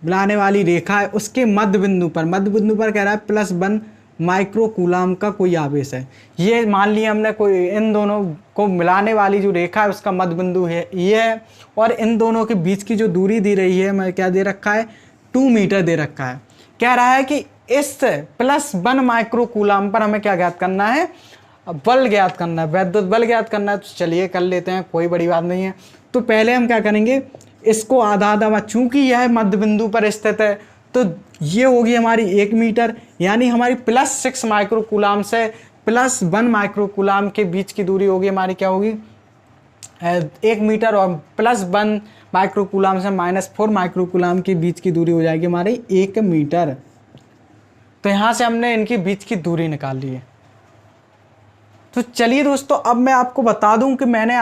बनाने वाली रेखा है, उसके मध्य बिंदु पर कह रहा है +1 माइक्रो कूलाम का कोई आवेश है। ये मान लिया हमने कोई, इन दोनों को मिलाने वाली जो रेखा है उसका मध्य बिंदु है ये है, और इन दोनों के बीच की जो दूरी दी रही है, मैं क्या दे रखा है, 2 मीटर दे रखा है। कह रहा है कि इस +1 माइक्रो कूलाम पर हमें क्या ज्ञात करना है, बल ज्ञात करना है, वैद्युत बल ज्ञात करना है। तो चलिए कर लेते हैं, कोई बड़ी बात नहीं है। तो पहले हम क्या करेंगे, इसको आधा आधा, चूंकि यह मध्य बिंदु पर स्थित है तो ये होगी हमारी 1 मीटर, यानी हमारी +6 माइक्रो कूलाम से +1 माइक्रो कूलाम के बीच की दूरी होगी हमारी, क्या होगी, 1 मीटर, और +1 माइक्रो कूलाम से -4 माइक्रो कूलाम के बीच की दूरी हो जाएगी हमारी 1 मीटर। तो यहाँ से हमने इनकी बीच की दूरी निकाल ली है। तो चलिए दोस्तों, अब मैं आपको बता दूं कि मैंने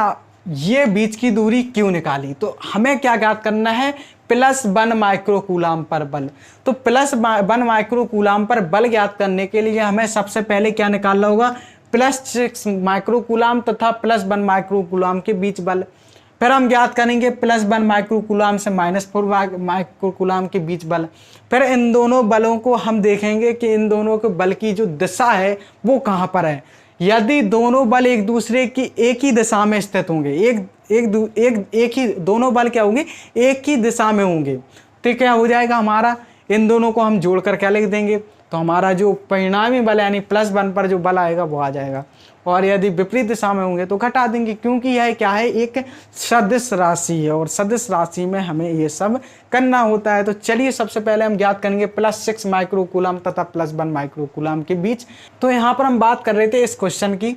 ये बीच की दूरी क्यों निकाली। तो हमें क्या ज्ञात करना है, +1 माइक्रो कूलाम पर बल। तो +1 माइक्रो कूलाम पर बल ज्ञात करने के लिए हमें सबसे पहले क्या निकालना होगा, +6 माइक्रो कूलाम तथा +1 माइक्रो कूलाम के बीच बल। फिर हम ज्ञात करेंगे +1 माइक्रो कूलाम से -4 माइक्रो कूलाम के बीच बल। फिर इन दोनों बलों को हम देखेंगे कि इन दोनों के बल की जो दिशा है वो कहाँ पर है। यदि दोनों बल एक दूसरे की एक ही दिशा में स्थित होंगे, एक ही दोनों बल क्या होंगे, एक ही दिशा में होंगे, तो क्या हो जाएगा हमारा, इन दोनों को हम जोड़कर क्या लिख देंगे, तो हमारा जो परिणामी बल यानी +1 पर जो बल आएगा वो आ जाएगा। और यदि विपरीत दिशा में होंगे तो घटा देंगे, क्योंकि यह क्या है, एक सदिश राशि है, और सदिश राशि में हमें ये सब करना होता है। तो चलिए सबसे पहले हम ज्ञात करेंगे +6 माइक्रो कूलाम तथा +1 माइक्रो कूलाम के बीच। तो यहाँ पर हम बात कर रहे थे इस क्वेश्चन की।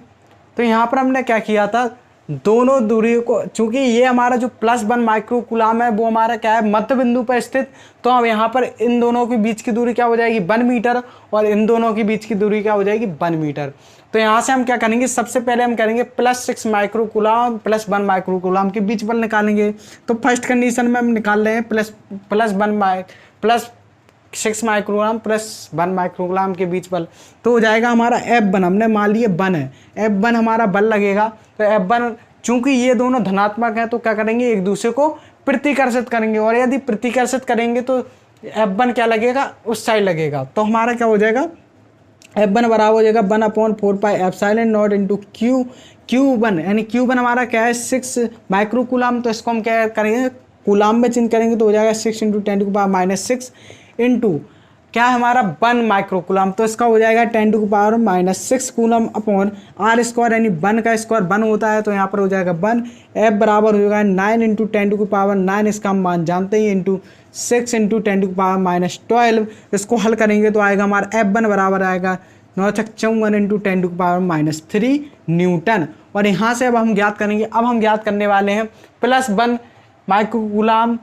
तो यहाँ पर हमने क्या किया था, दोनों दूरियों को, चूंकि ये हमारा जो +1 माइक्रो कूलाम है वो हमारा क्या है, मध्य बिंदु पर स्थित, तो अब यहाँ पर इन दोनों के बीच की दूरी क्या हो जाएगी, 1 मीटर, और इन दोनों के बीच की दूरी क्या हो जाएगी, 1 मीटर। तो यहाँ से हम क्या करेंगे, सबसे पहले हम करेंगे +6 माइक्रो कूलाम +1 माइक्रो कूलाम के बीच बल निकालेंगे। तो फर्स्ट कंडीशन में हम निकाल रहे हैं +6 माइक्रोग्राम +1 माइक्रोग्राम के बीच बल। तो हो जाएगा हमारा F1, हमने मान लिया 1 है, F1 हमारा बल लगेगा। तो F1 चूंकि ये दोनों धनात्मक हैं तो क्या करेंगे, एक दूसरे को प्रतिकर्षित करेंगे, और यदि प्रतिकर्षित करेंगे तो F1 क्या लगेगा, उस साइड लगेगा। तो हमारा क्या हो जाएगा, F1 बराबर हो जाएगा 1/4πε0 इंटू Q1, यानी Q1 हमारा क्या है, 6 माइक्रो कूलाम। तो इसको हम क्या करेंगे, कूलाम में चिन्ह करेंगे तो हो जाएगा 6 × 10⁻⁻6 इंटू क्या है हमारा 1 माइक्रो कूलाम। तो इसका हो जाएगा 10⁻⁻6 कूलम अपॉन r², यानी 1 का स्क्वायर 1 होता है, तो यहाँ पर हो जाएगा 1। F बराबर हो जाएगा 9 × 10⁻9, इसका हम मान जानते हैं, इंटू 6 × 10⁻12। इसको हल करेंगे तो आएगा हमारा F1 बराबर आएगा 9×54 × 10⁻3 न्यूटन। और यहाँ से अब हम ज्ञात करेंगे, अब हम ज्ञात करने वाले हैं +1 माइक्रो कूलाम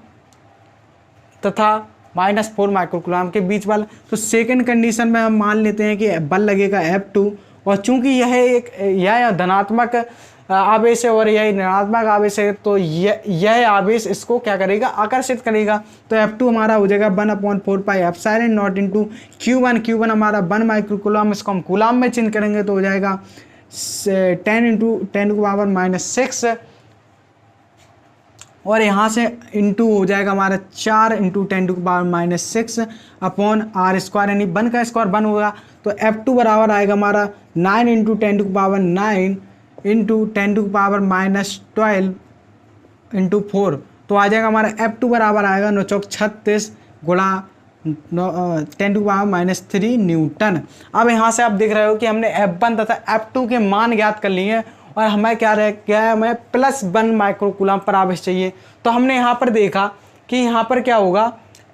तथा -4 माइक्रो कूलाम के बीच बल। तो सेकंड कंडीशन में हम मान लेते हैं कि बल लगेगा F2, और चूंकि यह धनात्मक आवेश है और यह ऋणात्मक आवेश है, तो यह आवेश इसको क्या करेगा, आकर्षित करेगा। तो F2 हमारा हो जाएगा 1/4πε0 इंटू Q1 हमारा 1 माइक्रो कूलाम, इसको हम कूलाम में चिन्ह करेंगे तो हो जाएगा 10 × 10⁻6, और यहाँ से इंटू हो जाएगा हमारा 4 × 10⁻6 अपॉन r², यानी 1 का स्क्वायर 1 होगा। तो F2 बराबर आएगा हमारा 9 × 10⁻9 इंटू 10⁻12 इंटू 4। तो आ जाएगा हमारा F2 बराबर आएगा 9×36 गुणा 10⁻³ न्यूटन। अब यहाँ से आप देख रहे हो कि हमने F1 तथा F2 के मान ज्ञात कर लिए हैं, और हमें क्या है, हमें +1 माइक्रो कूलाम पर आवेश चाहिए। तो हमने यहाँ पर देखा कि यहाँ पर क्या होगा,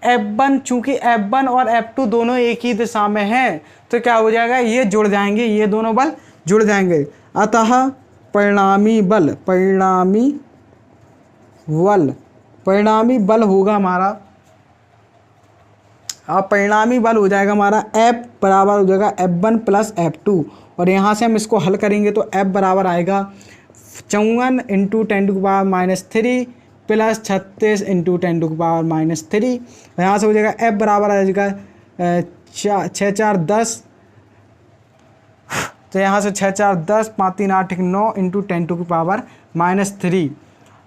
F1 चूंकि F1 और F2 दोनों एक ही दिशा में हैं, तो क्या हो जाएगा, ये जुड़ जाएंगे, ये दोनों बल जुड़ जाएंगे। अतः परिणामी बल होगा हमारा, अब परिणामी बल हो जाएगा हमारा F बराबर हो जाएगा F1 + F2, और यहाँ से हम इसको हल करेंगे तो F बराबर आएगा 54 इंटू 10⁻³ प्लस 36 इंटू 10⁻³ यहाँ से हो जाएगा F बराबर आ जाएगा 6 4 10, तो यहाँ से 6 4 10 5 3 8 9 इंटू 10⁻³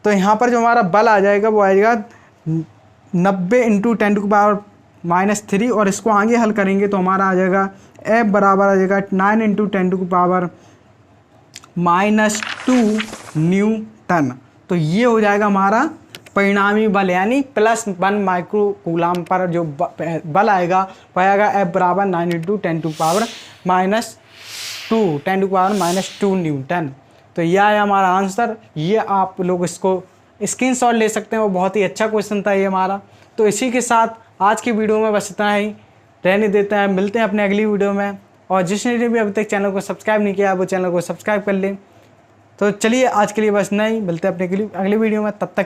तो यहाँ पर जो हमारा बल आ जाएगा वो आएगा 90 इंटू 10⁻³ और इसको आगे हल करेंगे तो हमारा आ जाएगा F बराबर आ जाएगा 9 इंटू 10⁻² न्यूटन। तो ये हो जाएगा हमारा परिणामी बल यानी +1 माइक्रो कूलाम पर जो बल आएगा वो आएगा F बराबर 9 इंटू 10⁻² न्यूटन। तो यह है हमारा आंसर। ये आप लोग इसको स्क्रीनशॉट ले सकते हैं, वो बहुत ही अच्छा क्वेश्चन था ये हमारा। तो इसी के साथ आज की वीडियो में बस इतना ही रहने देते हैं, मिलते हैं अपने अगली वीडियो में। और जिसने भी अभी तक चैनल को सब्सक्राइब नहीं किया वो चैनल को सब्सक्राइब कर लें। तो चलिए आज के लिए बस नहीं, मिलते हैं अपने अगली वीडियो में, तब तक